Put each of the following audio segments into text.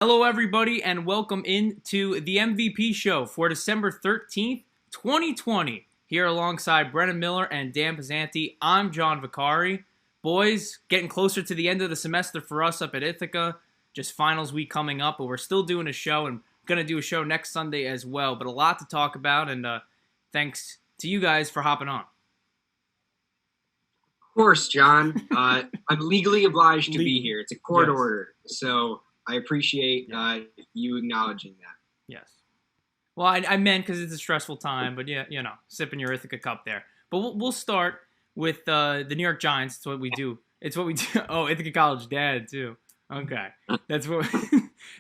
Hello, everybody, and welcome into the MVP show for December 13th, 2020. Here alongside Brennan Miller and Dan Passante, I'm John Vicari. Boys, getting closer to the end of the semester for us up at Ithaca. Just finals week coming up, but we're still doing a show and going to do a show next Sunday as well. But a lot to talk about, and thanks to you guys for hopping on. Of course, John. I'm legally obliged to be here. It's a court order, so I appreciate you acknowledging that. Yes. Well, I meant because it's a stressful time, but yeah, sipping your Ithaca cup there. But we'll start with the New York Giants. It's what we do. It's what we do. Oh, Ithaca College dad too. Okay, that's what.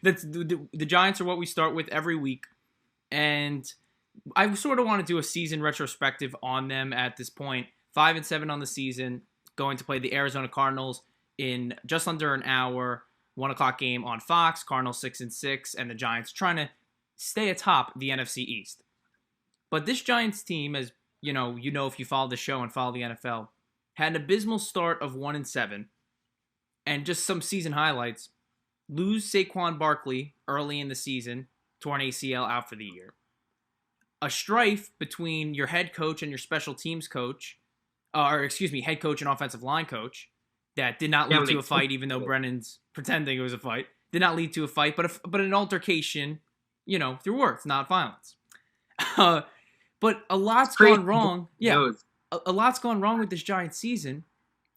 That's the Giants are what we start with every week, and I sort of want to do a season retrospective on them at this point. 5-7 on the season, going to play the Arizona Cardinals in just under an hour. 1 o'clock game on Fox. Cardinals 6-6, and the Giants trying to stay atop the NFC East. But this Giants team, as you know if you follow the show and follow the NFL, had an abysmal start of 1-7, and just some season highlights: lose Saquon Barkley early in the season, torn ACL, out for the year. A strife between your head coach and your special teams coach, head coach and offensive line coach, that did not lead to a fight, even though Brennan's pretending it was a fight. Did not lead to a fight, but an altercation, through words, not violence. But a lot's gone wrong. Yeah, a lot's gone wrong with this Giants season.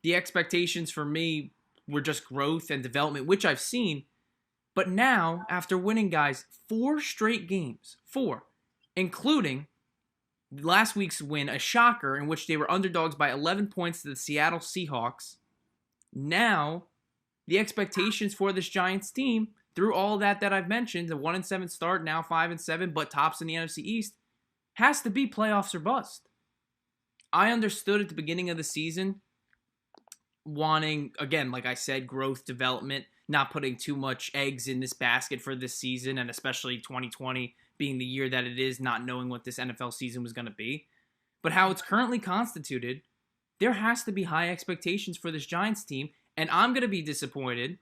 The expectations for me were just growth and development, which I've seen. But now, after winning, guys, 4 straight games, 4, including last week's win, a shocker in which they were underdogs by 11 points to the Seattle Seahawks. Now, the expectations for this Giants team, through all that I've mentioned, the 1-7 start, now 5-7, but tops in the NFC East, has to be playoffs or bust. I understood at the beginning of the season wanting, again, like I said, growth, development, not putting too much eggs in this basket for this season, and especially 2020 being the year that it is, not knowing what this NFL season was going to be. But how it's currently constituted, there has to be high expectations for this Giants team, and I'm going to be disappointed,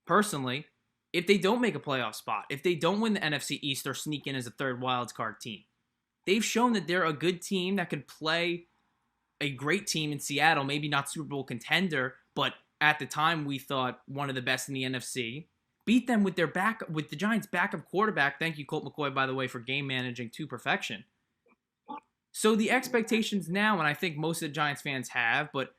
personally, if they don't make a playoff spot, if they don't win the NFC East or sneak in as a third wildcard team. They've shown that they're a good team that could play a great team in Seattle, maybe not Super Bowl contender, but at the time we thought one of the best in the NFC. Beat them with the Giants' backup quarterback. Thank you, Colt McCoy, by the way, for game managing to perfection. So the expectations now, and I think most of the Giants fans have, but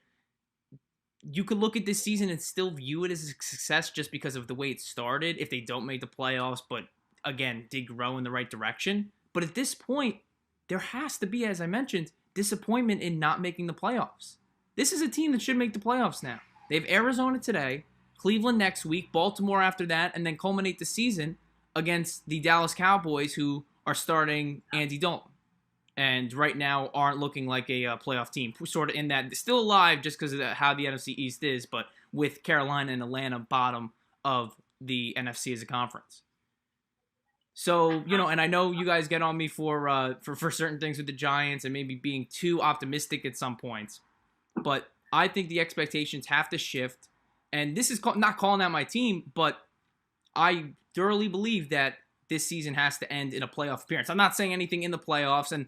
you could look at this season and still view it as a success just because of the way it started, if they don't make the playoffs, but again, did grow in the right direction. But at this point, there has to be, as I mentioned, disappointment in not making the playoffs. This is a team that should make the playoffs now. They have Arizona today, Cleveland next week, Baltimore after that, and then culminate the season against the Dallas Cowboys, who are starting Andy Dalton, and right now aren't looking like a playoff team. Sort of in that, still alive just because of how the NFC East is, but with Carolina and Atlanta bottom of the NFC as a conference. So, and I know you guys get on me for certain things with the Giants and maybe being too optimistic at some points, but I think the expectations have to shift. And this is not calling out my team, but I thoroughly believe that this season has to end in a playoff appearance. I'm not saying anything in the playoffs, and,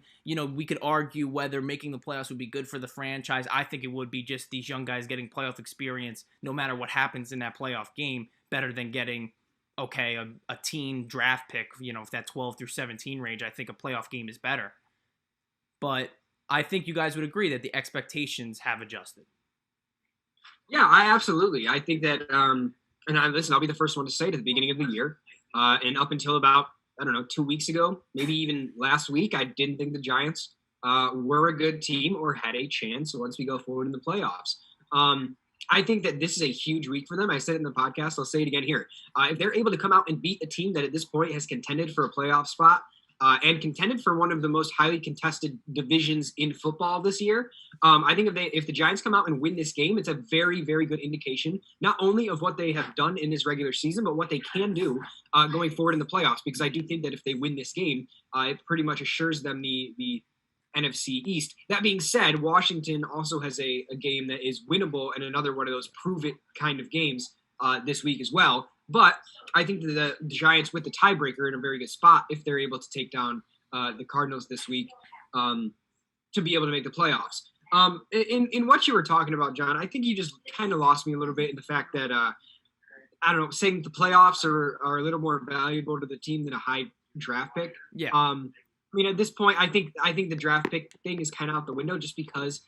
we could argue whether making the playoffs would be good for the franchise. I think it would be just these young guys getting playoff experience no matter what happens in that playoff game, better than getting, a teen draft pick, if that 12 through 17 range. I think a playoff game is better. But I think you guys would agree that the expectations have adjusted. Yeah, I think that, I'll be the first one to say it at the beginning of the year, and up until about, 2 weeks ago, maybe even last week, I didn't think the Giants were a good team or had a chance once we go forward in the playoffs. I think that this is a huge week for them. I said it in the podcast. I'll say it again here. If they're able to come out and beat a team that at this point has contended for a playoff spot, and contended for one of the most highly contested divisions in football this year. I think if the Giants come out and win this game, it's a very, very good indication, not only of what they have done in this regular season, but what they can do going forward in the playoffs. Because I do think that if they win this game, it pretty much assures them the NFC East. That being said, Washington also has a game that is winnable and another one of those prove-it kind of games this week as well. But I think the Giants with the tiebreaker in a very good spot if they're able to take down the Cardinals this week to be able to make the playoffs. In what you were talking about, John, I think you just kind of lost me a little bit in the fact that I don't know, saying the playoffs are a little more valuable to the team than a high draft pick. Yeah. I mean, at this point, I think the draft pick thing is kind of out the window just because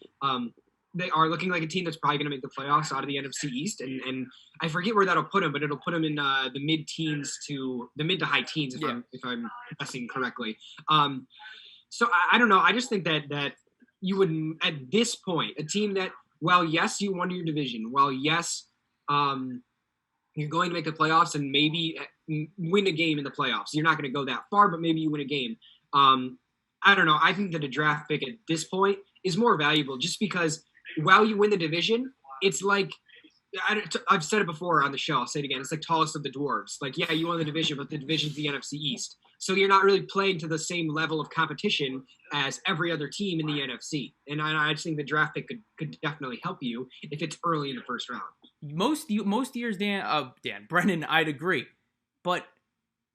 they are looking like a team that's probably going to make the playoffs out of the NFC East, and I forget where that'll put them, but it'll put them in the mid to high teens if I'm guessing correctly. So I don't know. I just think that you would at this point a team that, well, yes, you won your division, well, yes, you're going to make the playoffs and maybe win a game in the playoffs. You're not going to go that far, but maybe you win a game. I don't know. I think that a draft pick at this point is more valuable just because while you win the division, it's like I've said it before on the show. I'll say it again. It's like tallest of the dwarves. Like, yeah, you won the division, but the division's the NFC East. So you're not really playing to the same level of competition as every other team in the NFC. And I just think the draft pick could definitely help you if it's early in the first round. Most years, Brennan, I'd agree. But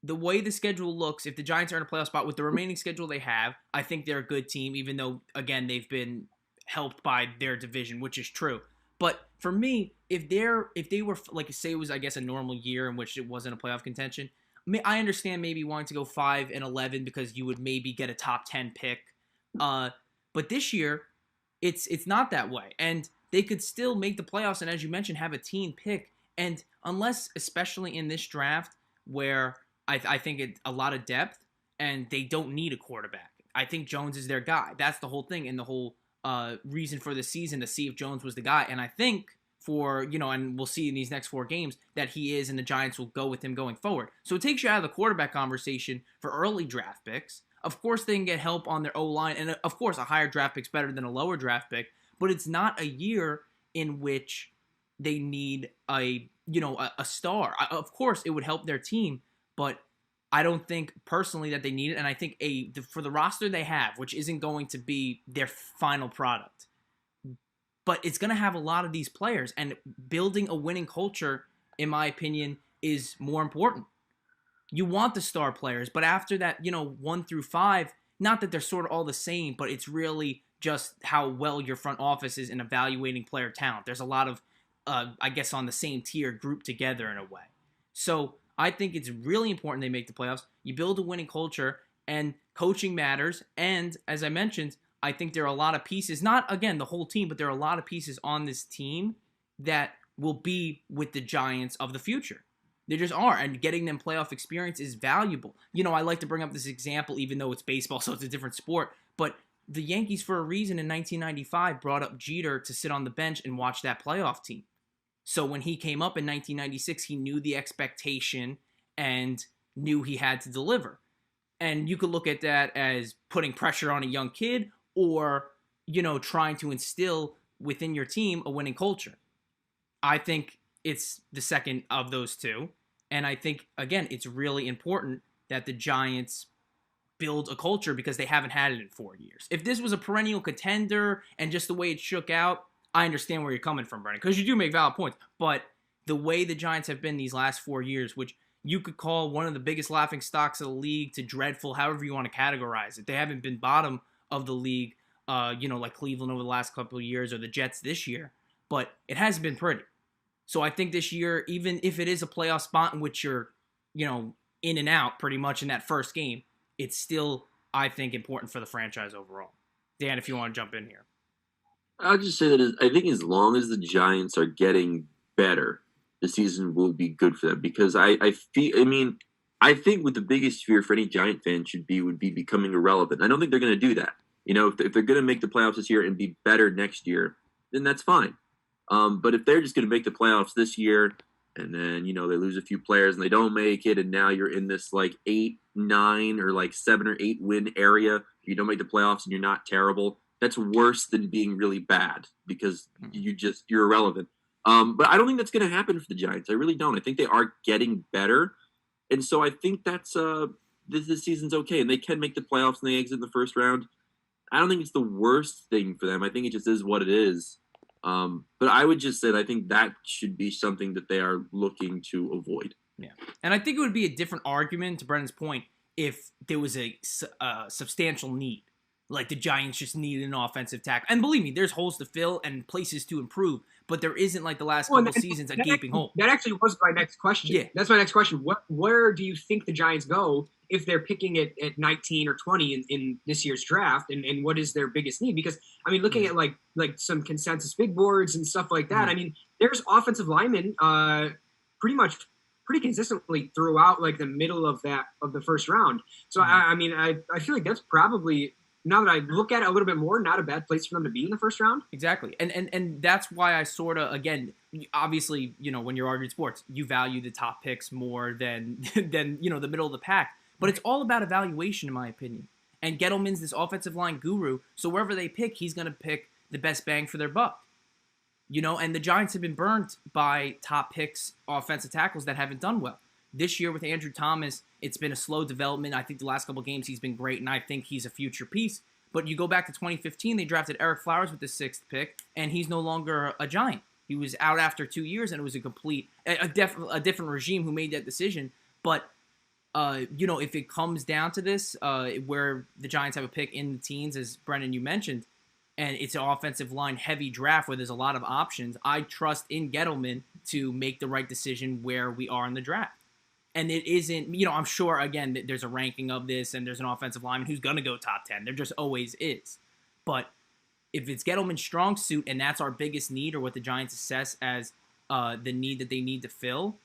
the way the schedule looks, if the Giants are in a playoff spot with the remaining schedule they have, I think they're a good team, even though, again, they've been helped by their division, which is true. But for me, if they were, like, say it was, I guess, a normal year in which it wasn't a playoff contention, I understand maybe wanting to go 5-11 because you would maybe get a top 10 pick. But this year, it's not that way. And they could still make the playoffs and, as you mentioned, have a team pick. And unless, especially in this draft, where I think a lot of depth and they don't need a quarterback. I think Jones is their guy. That's the whole thing and the whole reason for the season, to see if Jones was the guy. And I think and we'll see in these next 4 games that he is, and the Giants will go with him going forward. So it takes you out of the quarterback conversation for early draft picks. Of course, they can get help on their O-line, and of course, a higher draft pick's better than a lower draft pick, but it's not a year in which they need a star. Of course, it would help their team, but I don't think personally that they need it, and I think for the roster they have, which isn't going to be their final product, but it's going to have a lot of these players, and building a winning culture, in my opinion, is more important. You want the star players, but after that, 1 through 5, not that they're sort of all the same, but it's really just how well your front office is in evaluating player talent. There's a lot of, I guess, on the same tier grouped together in a way. So I think it's really important they make the playoffs. You build a winning culture, and coaching matters. And as I mentioned, I think there are a lot of pieces, not, again, the whole team, but there are a lot of pieces on this team that will be with the Giants of the future. They just are, and getting them playoff experience is valuable. I like to bring up this example, even though it's baseball, so it's a different sport, but the Yankees, for a reason, in 1995, brought up Jeter to sit on the bench and watch that playoff team. So when he came up in 1996, he knew the expectation and knew he had to deliver. And you could look at that as putting pressure on a young kid or, trying to instill within your team a winning culture. I think it's the second of those two. And I think, again, it's really important that the Giants build a culture because they haven't had it in 4 years. If this was a perennial contender and just the way it shook out, I understand where you're coming from, Brennan, because you do make valid points. But the way the Giants have been these last 4 years, which you could call one of the biggest laughing stocks of the league to dreadful, however you want to categorize it. They haven't been bottom of the league, like Cleveland over the last couple of years or the Jets this year, but it hasn't been pretty. So I think this year, even if it is a playoff spot in which you're, in and out pretty much in that first game, it's still, I think, important for the franchise overall. Dan, if you want to jump in here. I'll just say that I think as long as the Giants are getting better, the season will be good for them because I think what the biggest fear for any Giant fan would be becoming irrelevant. I don't think they're going to do that. If they're going to make the playoffs this year and be better next year, then that's fine. But if they're just going to make the playoffs this year and then, they lose a few players and they don't make it and now you're in this 8, 9 or 7 or 8 win area, you don't make the playoffs and you're not terrible, that's worse than being really bad because you're irrelevant. But I don't think that's going to happen for the Giants. I really don't. I think they are getting better. And so I think that's this season's okay. And they can make the playoffs and they exit in the first round. I don't think it's the worst thing for them. I think it just is what it is. But I would just say that I think that should be something that they are looking to avoid. Yeah, and I think it would be a different argument, to Brennan's point, if there was a substantial need. Like the Giants just needed an offensive tackle. And believe me, there's holes to fill and places to improve, but there isn't like the last couple seasons a gaping hole. That actually was my next question. Yeah. That's my next question. Where do you think the Giants go if they're picking at 19 or 20 in this year's draft? And what is their biggest need? Because, I mean, looking at like some consensus big boards and stuff like that, I mean, there's offensive linemen pretty consistently throughout like the middle of the first round. So, I mean, I feel like that's probably, now that I look at it a little bit more, not a bad place for them to be in the first round. Exactly. And that's why I sort of, again, obviously, when you're arguing sports, you value the top picks more than the middle of the pack. But it's all about evaluation, in my opinion. And Gettleman's this offensive line guru, so wherever they pick, he's going to pick the best bang for their buck. And the Giants have been burnt by top picks, offensive tackles that haven't done well. This year with Andrew Thomas, it's been a slow development. I think the last couple games he's been great, and I think he's a future piece. But you go back to 2015, they drafted Eric Flowers with the 6th pick, and he's no longer a Giant. He was out after 2 years, and it was a different regime who made that decision. But, if it comes down to this, where the Giants have a pick in the teens, as Brennan, you mentioned, and it's an offensive line heavy draft where there's a lot of options, I trust in Gettleman to make the right decision where we are in the draft. And it isn't, I'm sure, again, that there's a ranking of this and there's an offensive lineman who's going to go top 10. There just always is. But if it's Gettleman's strong suit and that's our biggest need, or what the Giants assess as the need that they need to fill,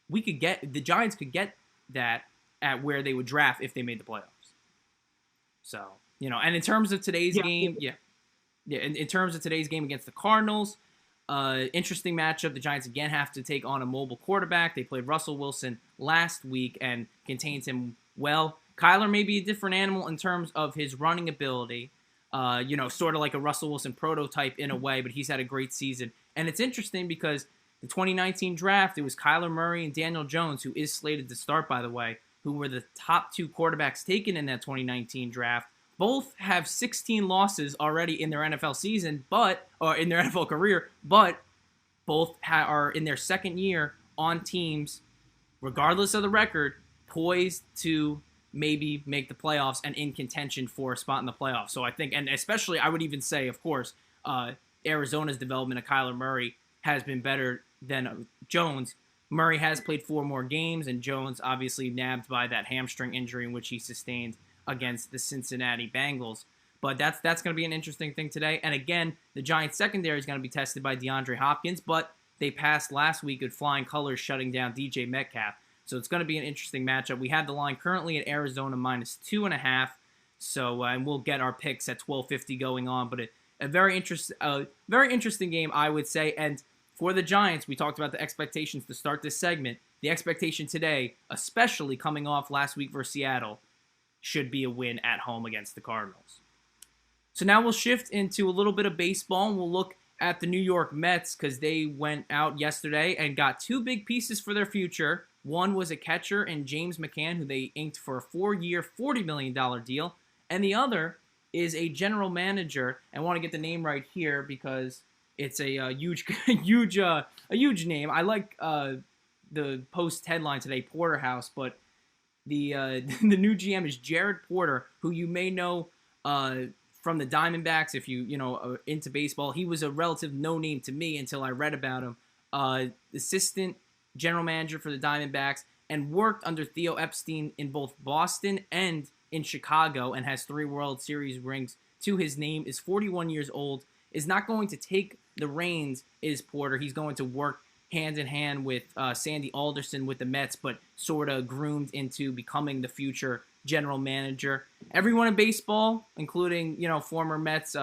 the Giants could get that at where they would draft if they made the playoffs. So, and in terms of today's game, in terms of today's game against the Cardinals, interesting matchup. The Giants again have to take on a mobile quarterback. They played Russell Wilson last week and contained him well. Kyler may be a different animal in terms of his running ability, sort of like a Russell Wilson prototype in a way, but he's had a great season. And it's interesting because the 2019 draft, it was Kyler Murray and Daniel Jones, who is slated to start, by the way, who were the top 2 quarterbacks taken in that 2019 draft. Both have 16 losses already in their NFL season, or in their NFL career, but both are in their second year on teams, regardless of the record, poised to maybe make the playoffs and in contention for a spot in the playoffs. So I think, and especially I would even say, of course, Arizona's development of Kyler Murray has been better than Jones. Murray has played 4 more games, and Jones obviously nabbed by that hamstring injury in which he sustained against the Cincinnati Bengals. But that's going to be an interesting thing today. And again, the Giants secondary is going to be tested by DeAndre Hopkins, but they passed last week with flying colors, shutting down DJ Metcalf. So it's going to be an interesting matchup. We have the line currently at Arizona -2.5. So and we'll get our picks at 12:50 going on. But a very interesting game, I would say. And for the Giants, we talked about the expectations to start this segment. The expectation today, especially coming off last week versus Seattle, should be a win at home against the Cardinals. So now we'll shift into a little bit of baseball, and we'll look at the New York Mets because they went out yesterday and got 2 big pieces for their future. One was a catcher in James McCann, who they inked for a 4-year, $40 million deal, and the other is a general manager. I want to get the name right here because it's a huge name. I like the Post headline today, Porterhouse, but the new GM is Jared Porter, who you may know from the Diamondbacks. If you into baseball, he was a relative no-name to me until I read about him. Assistant general manager for the Diamondbacks and worked under Theo Epstein in both Boston and in Chicago, and has 3 World Series rings to his name. Is 41 years old. Is not going to take the reins. Is Porter? He's going to work hand in hand with Sandy Alderson with the Mets, but sort of groomed into becoming the future general manager. Everyone in baseball, including former Mets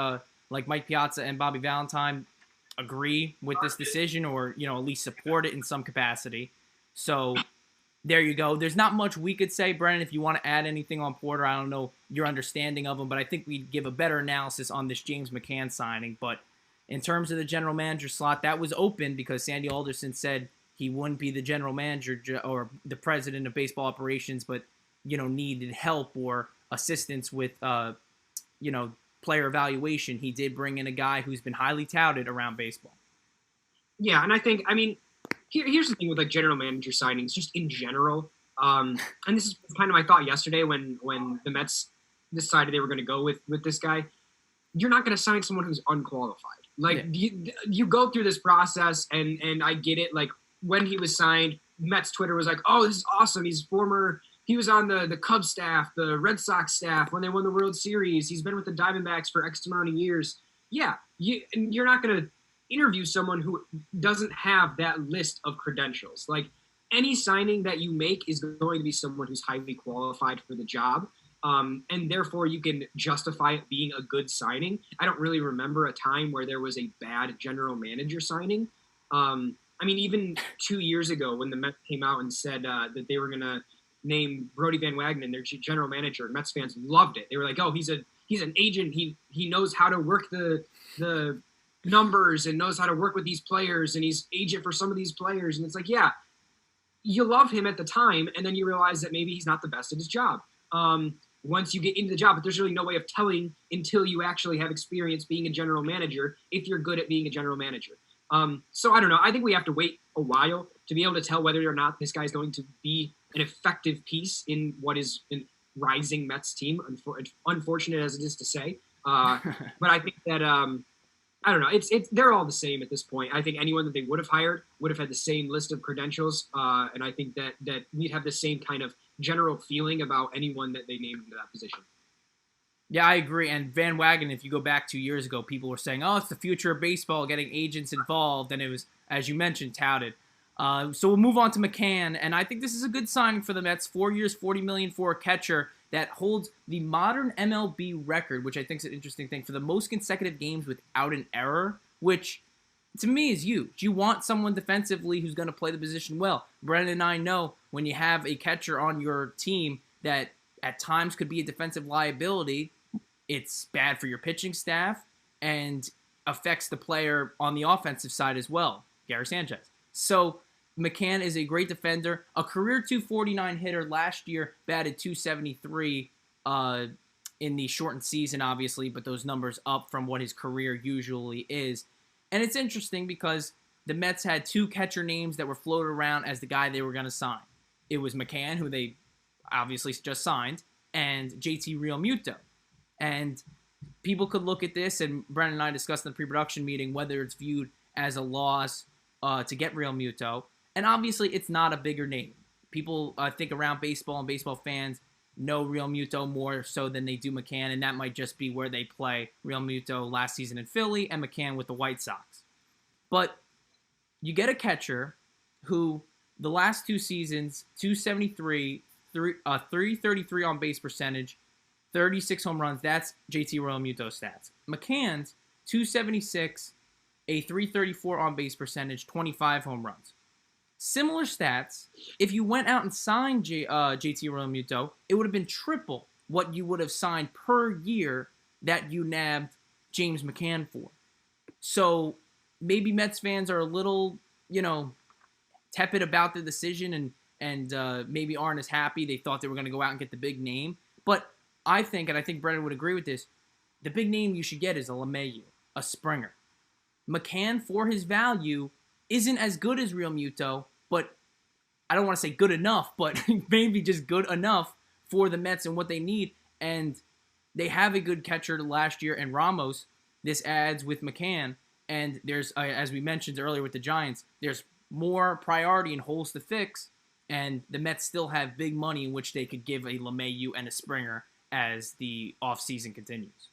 like Mike Piazza and Bobby Valentine, agree with this decision, or at least support it in some capacity. So there you go. There's not much we could say, Brennan. If you want to add anything on Porter, I don't know your understanding of him, but I think we'd give a better analysis on this James McCann signing. But in terms of the general manager slot, that was open because Sandy Alderson said he wouldn't be the general manager or the president of baseball operations, but needed help or assistance with player evaluation. He did bring in a guy who's been highly touted around baseball. Yeah, and I think here's the thing with like general manager signings, just in general. And this is kind of my thought yesterday when the Mets decided they were going to go with this guy. You're not going to sign someone who's unqualified. Like you go through this process, and I get it. Like when he was signed, Mets Twitter was like, "Oh, this is awesome. He was on the Cubs staff, the Red Sox staff when they won the World Series. He's been with the Diamondbacks for X amount of years." Yeah, you're not going to interview someone who doesn't have that list of credentials. Like any signing that you make is going to be someone who's highly qualified for the job. And therefore you can justify it being a good signing. I don't really remember a time where there was a bad general manager signing. I mean, even 2 years ago when the Mets came out and said that they were going to name Brodie Van Wagenen their general manager, Mets fans loved it. They were like, "Oh, he's an agent. He knows how to work the numbers and knows how to work with these players, and he's agent for some of these players." And it's like, yeah, you love him at the time, and then you realize that maybe he's not the best at his job once you get into the job. But there's really no way of telling until you actually have experience being a general manager if you're good at being a general manager. So I don't know. I think we have to wait a while to be able to tell whether or not this guy's going to be an effective piece in what is an rising Mets team, unfortunate as it is to say. But I think that I don't know. It's they're all the same at this point. I think anyone that they would have hired would have had the same list of credentials, and I think that we'd have the same kind of general feeling about anyone that they named into that position. Yeah, I agree. And Van Wagenen, if you go back 2 years ago, people were saying, "Oh, it's the future of baseball, getting agents involved," and it was, as you mentioned, touted. So we'll move on to McCann, and I think this is a good signing for the Mets. 4 years, $40 million for a catcher that holds the modern MLB record, which I think is an interesting thing, for the most consecutive games without an error, which to me is huge. You want someone defensively who's going to play the position well. Brennan and I know when you have a catcher on your team that at times could be a defensive liability, it's bad for your pitching staff and affects the player on the offensive side as well, Gary Sanchez. So McCann is a great defender, a career .249 hitter. Last year, batted .273 in the shortened season, obviously, but those numbers up from what his career usually is. And it's interesting because the Mets had two catcher names that were floated around as the guy they were going to sign. It was McCann, who they obviously just signed, and JT Realmuto. And people could look at this, and Brennan and I discussed in the pre-production meeting whether it's viewed as a loss to get Realmuto. And obviously, it's not a bigger name. People think around baseball and baseball fans know Realmuto more so than they do McCann, and that might just be where they play Realmuto last season in Philly and McCann with the White Sox. But you get a catcher who the last two seasons, .273, 333 on base percentage, 36 home runs. That's JT Realmuto stats. McCann's .276, a 334 on base percentage, 25 home runs. Similar stats. If you went out and signed JT Realmuto, it would have been triple what you would have signed per year that you nabbed James McCann for. So maybe Mets fans are a little, tepid about the decision and maybe aren't as happy. They thought they were going to go out and get the big name. But I think, and I think Brennan would agree with this, the big name you should get is a LeMahieu, a Springer. McCann, for his value, isn't as good as Realmuto, but I don't want to say good enough, but maybe just good enough for the Mets and what they need. And they have a good catcher last year in Ramos. This adds with McCann. And there's, as we mentioned earlier with the Giants, there's more priority and holes to fix. And the Mets still have big money in which they could give a LeMahieu and a Springer as the offseason continues.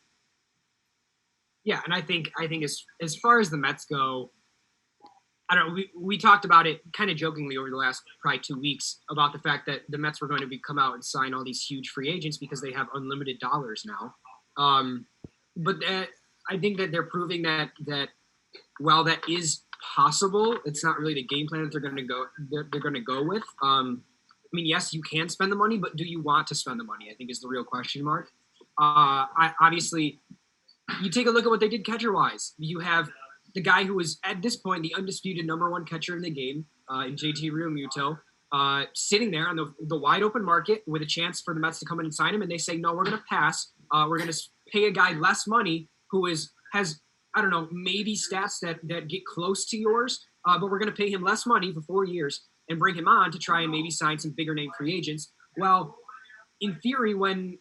Yeah, and I think as far as the Mets go, I don't know, we talked about it kind of jokingly over the last probably 2 weeks about the fact that the Mets were going to come out and sign all these huge free agents because they have unlimited dollars now. But I think that they're proving that while that is possible, it's not really the game plan that they're going to go with. I mean, yes, you can spend the money, but do you want to spend the money? I think is the real question mark. Obviously, you take a look at what they did catcher-wise. You have the guy who was, at this point, the undisputed number one catcher in the game, in JT Realmuto, sitting there on the wide-open market with a chance for the Mets to come in and sign him, and they say, no, we're going to pass. We're going to pay a guy less money who has, I don't know, maybe stats that get close to yours, but we're going to pay him less money for 4 years and bring him on to try and maybe sign some bigger name free agents. Well, in theory, when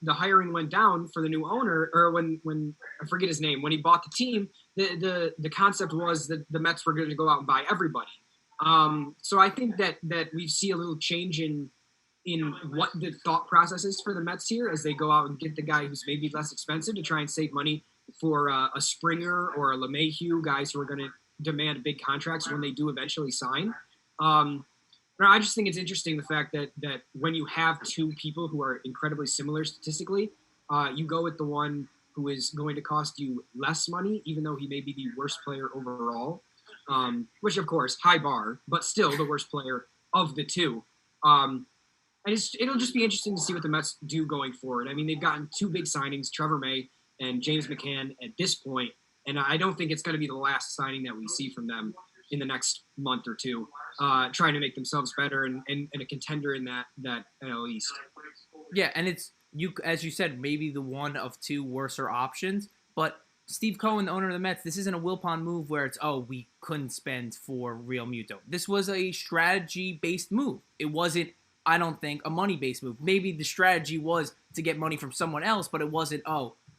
the hiring went down for the new owner, or when I forget his name, when he bought the team, the concept was that the Mets were going to go out and buy everybody. So I think that we see a little change in what the thought process is for the Mets here as they go out and get the guy who's maybe less expensive to try and save money for a Springer or a LeMahieu, guys who are going to demand big contracts when they do eventually sign. I just think it's interesting the fact that when you have two people who are incredibly similar statistically, you go with the one who is going to cost you less money, even though he may be the worst player overall, which, of course, high bar, but still the worst player of the two. And it'll just be interesting to see what the Mets do going forward. I mean, they've gotten two big signings, Trevor May and James McCann at this point, and I don't think it's going to be the last signing that we see from them in the next month or two, trying to make themselves better and a contender in that NL East. Yeah, and it's, as you said, maybe the one of two worser options, but Steve Cohen, the owner of the Mets, this isn't a Wilpon move where it's, we couldn't spend for Real Muto. This was a strategy-based move. It wasn't, I don't think, a money-based move. Maybe the strategy was to get money from someone else, but it wasn't,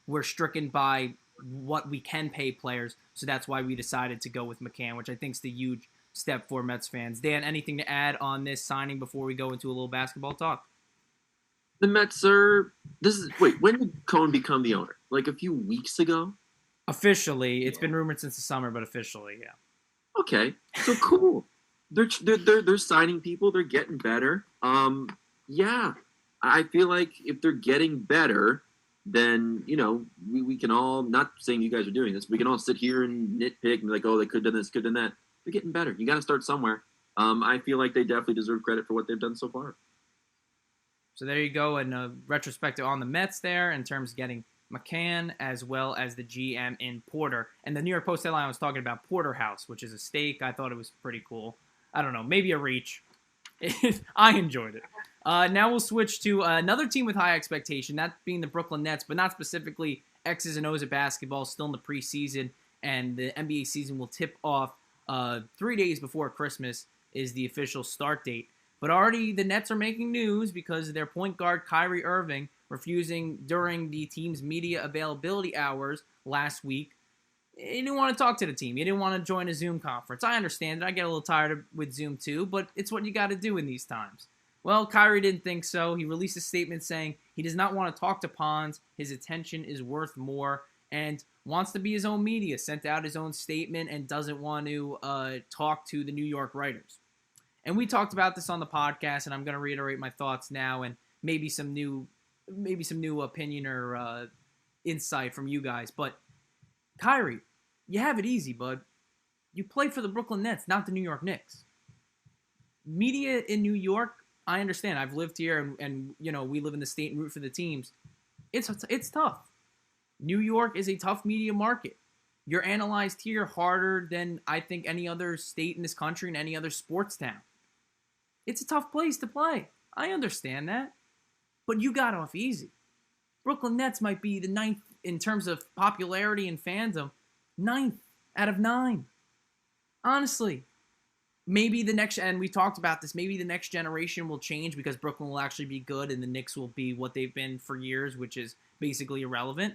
we're stricken by what we can pay players, so that's why we decided to go with McCann, which I think is the huge step for Mets fans. Dan, anything to add on this signing before we go into a little basketball talk? The Mets when did Cohen become the owner? Like a few weeks ago? Officially. It's been rumored since the summer, but officially, yeah. Okay, so cool. They're signing people. They're getting better. Yeah, I feel like if they're getting better, then, we can all, not saying you guys are doing this, we can all sit here and nitpick and be like, they could have done this, could have done that. They're getting better. You got to start somewhere. I feel like they definitely deserve credit for what they've done so far. So there you go, and a retrospective on the Mets there in terms of getting McCann as well as the GM in Porter. And the New York Post headline was talking about Porterhouse, which is a steak. I thought it was pretty cool. I don't know, maybe a reach. I enjoyed it. Now we'll switch to another team with high expectation, that being the Brooklyn Nets, but not specifically X's and O's of basketball, still in the preseason, and the NBA season will tip off 3 days before Christmas is the official start date. But already the Nets are making news because their point guard, Kyrie Irving, refusing during the team's media availability hours last week. He didn't want to talk to the team. He didn't want to join a Zoom conference. I understand it. I get a little tired with Zoom too, but it's what you got to do in these times. Well, Kyrie didn't think so. He released a statement saying he does not want to talk to Pons. His attention is worth more and wants to be his own media, sent out his own statement and doesn't want to talk to the New York writers. And we talked about this on the podcast, and I'm going to reiterate my thoughts now and maybe some new opinion or insight from you guys. But Kyrie, you have it easy, bud. You play for the Brooklyn Nets, not the New York Knicks. Media in New York, I understand. I've lived here, and we live in the state and root for the teams. It's tough. New York is a tough media market. You're analyzed here harder than I think any other state in this country and any other sports town. It's a tough place to play. I understand that. But you got off easy. Brooklyn Nets might be the 9th in terms of popularity and fandom. 9th out of 9. Honestly. Maybe the next, and we talked about this, maybe the next generation will change because Brooklyn will actually be good and the Knicks will be what they've been for years, which is basically irrelevant.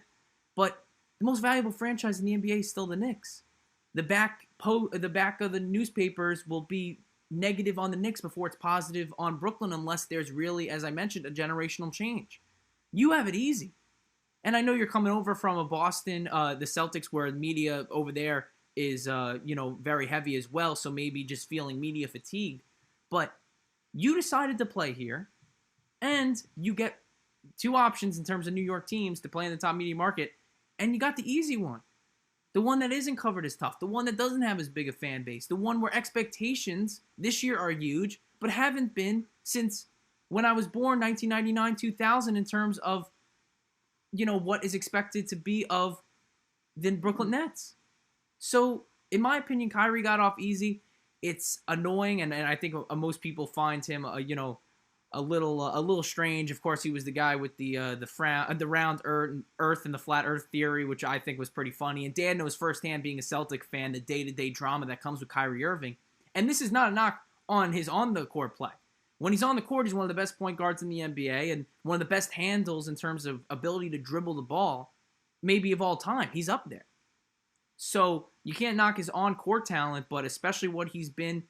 But the most valuable franchise in the NBA is still the Knicks. The back of the newspapers will be negative on the Knicks before it's positive on Brooklyn unless there's really, as I mentioned, a generational change. You have it easy. And I know you're coming over from a Boston, the Celtics, where media over there is, very heavy as well, so maybe just feeling media fatigue. But you decided to play here, and you get two options in terms of New York teams to play in the top media market, and you got the easy one. The one that isn't covered as tough. The one that doesn't have as big a fan base. The one where expectations this year are huge, but haven't been since when I was born, 1999, 2000, in terms of, what is expected to be of the Brooklyn Nets. So, in my opinion, Kyrie got off easy. It's annoying, and I think most people find him, a little strange. Of course, he was the guy with the round Earth and the flat Earth theory, which I think was pretty funny. And Dan knows firsthand, being a Celtic fan, the day-to-day drama that comes with Kyrie Irving. And this is not a knock on his on-the-court play. When he's on the court, he's one of the best point guards in the NBA and one of the best handles in terms of ability to dribble the ball, maybe of all time. He's up there. So you can't knock his on-court talent, but especially what he's been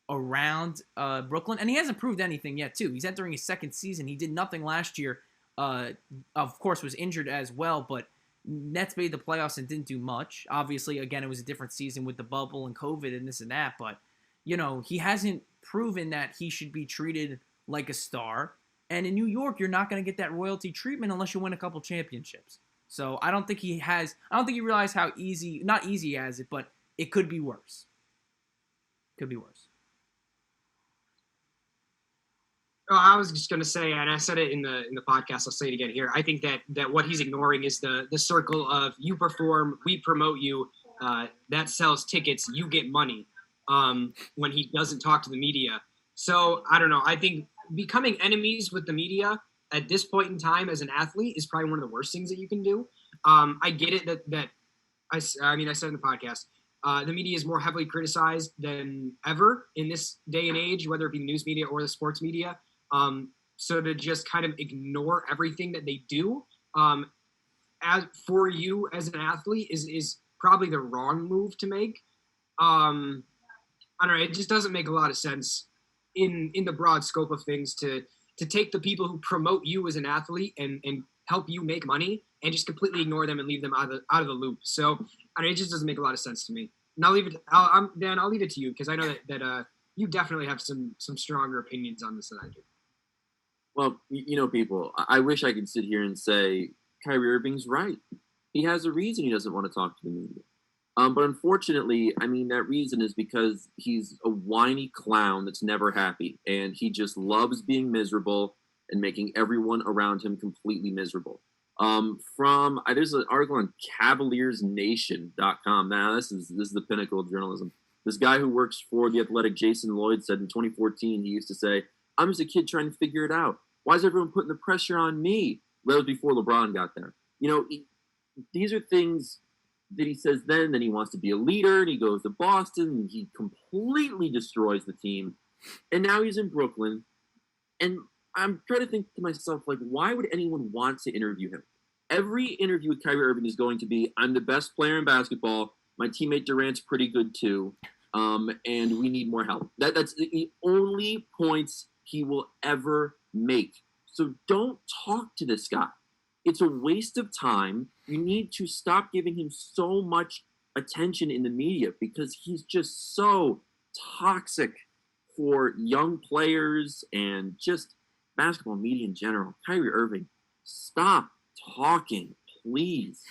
around Brooklyn. And he hasn't proved anything yet, too. He's entering his second season. He did nothing last year. Of course, was injured as well, but Nets made the playoffs and didn't do much. Obviously, again, it was a different season with the bubble and COVID and this and that, but, he hasn't proven that he should be treated like a star. And in New York, you're not going to get that royalty treatment unless you win a couple championships. So I don't think he realized how not easy he has it, but it could be worse. Could be worse. Oh, I was just going to say, and I said it in the podcast, I'll say it again here. I think that what he's ignoring is the circle of you perform, we promote you, that sells tickets, you get money, when he doesn't talk to the media. So I don't know. I think becoming enemies with the media at this point in time as an athlete is probably one of the worst things that you can do. I get it that I said in the podcast, the media is more heavily criticized than ever in this day and age, whether it be the news media or the sports media. So to just kind of ignore everything that they do, as for you as an athlete is probably the wrong move to make. I don't know. It just doesn't make a lot of sense in the broad scope of things to take the people who promote you as an athlete and help you make money and just completely ignore them and leave them out of the loop. So I mean, it just doesn't make a lot of sense to me. And I'll leave it. Dan, I'll leave it to you because I know that you definitely have some stronger opinions on this than I do. Well, people, I wish I could sit here and say Kyrie Irving's right. He has a reason he doesn't want to talk to the media. But unfortunately, that reason is because he's a whiny clown that's never happy, and he just loves being miserable and making everyone around him completely miserable. There's an article on CavaliersNation.com. Now, this is the pinnacle of journalism. This guy who works for The Athletic, Jason Lloyd, said in 2014, he used to say, "I'm just a kid trying to figure it out. Why is everyone putting the pressure on me?" That was before LeBron got there. These are things that he says then he wants to be a leader, and he goes to Boston, and he completely destroys the team. And now he's in Brooklyn, and I'm trying to think to myself, why would anyone want to interview him? Every interview with Kyrie Irving is going to be, I'm the best player in basketball, my teammate Durant's pretty good too, and we need more help. That's the only points he will ever make. So don't talk to this guy. It's a waste of time. You need to stop giving him so much attention in the media because he's just so toxic for young players and just basketball media in general. Kyrie Irving, stop talking, please.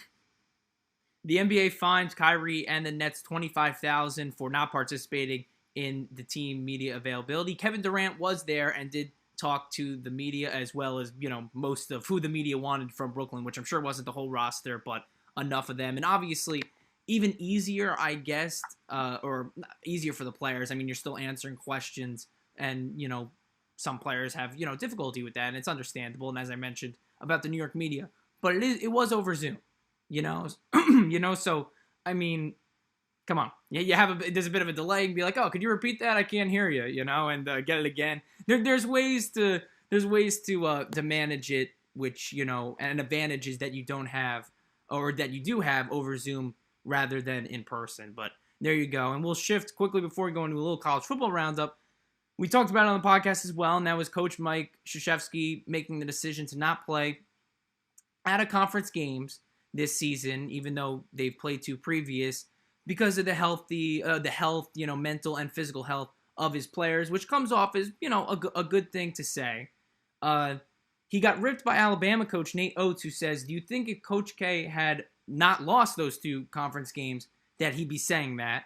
The NBA fined Kyrie and the Nets $25,000 for not participating in the team media availability. Kevin Durant was there and did talk to the media as well as, most of who the media wanted from Brooklyn, which I'm sure wasn't the whole roster, but enough of them. And obviously, even easier, I guess, or easier for the players. You're still answering questions and, some players have, difficulty with that, and it's understandable. And as I mentioned about the New York media, but it was over Zoom, so, come on. There's a bit of a delay and be like, oh, could you repeat that? I can't hear you, and get it again. There's ways to manage it, which, and advantages that you don't have or that you do have over Zoom rather than in person. But there you go. And we'll shift quickly before we go into a little college football roundup. We talked about it on the podcast as well, and that was Coach Mike Krzyzewski making the decision to not play out of conference games this season, even though they've played two previous, because of the health, mental and physical health of his players, which comes off as, a good thing to say. He got ripped by Alabama coach Nate Oates, who says, do you think if Coach K had not lost those two conference games that he'd be saying that?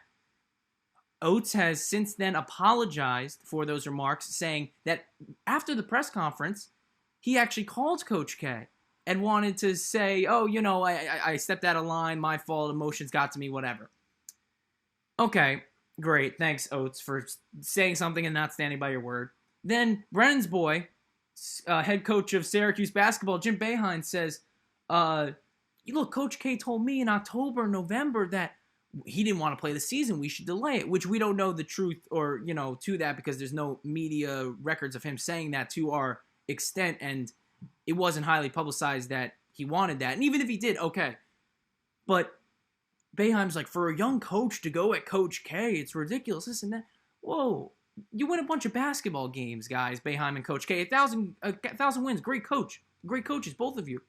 Oates has since then apologized for those remarks, saying that after the press conference, he actually called Coach K and wanted to say, oh, I stepped out of line, my fault, emotions got to me, whatever. Okay, great. Thanks, Oates, for saying something and not standing by your word. Then Brennan's boy, head coach of Syracuse basketball, Jim Boeheim, says, look, Coach K told me in October, November that he didn't want to play the season. We should delay it, which we don't know the truth or, to that because there's no media records of him saying that to our extent, and it wasn't highly publicized that he wanted that. And even if he did, okay. But Boeheim's like, for a young coach to go at Coach K, it's ridiculous, this and that. Whoa. You win a bunch of basketball games, guys, Boeheim and Coach K. 1,000 wins. Great coach. Great coaches, both of you.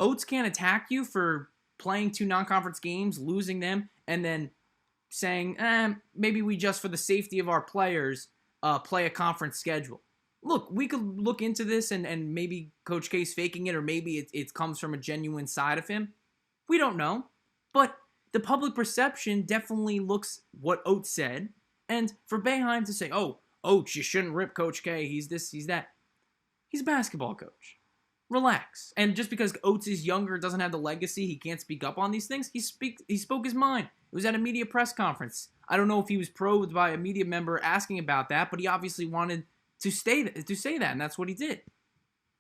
Oates can't attack you for playing 2 non-conference games, losing them, and then saying, maybe we just, for the safety of our players, play a conference schedule. Look, we could look into this and maybe Coach K's faking it, or maybe it comes from a genuine side of him. We don't know. But the public perception definitely looks what Oates said. And for Boeheim to say, oh, Oates, you shouldn't rip Coach K. He's this, he's that. He's a basketball coach. Relax. And just because Oates is younger, doesn't have the legacy, he can't speak up on these things, he spoke his mind. It was at a media press conference. I don't know if he was probed by a media member asking about that, but he obviously wanted to say that, and that's what he did.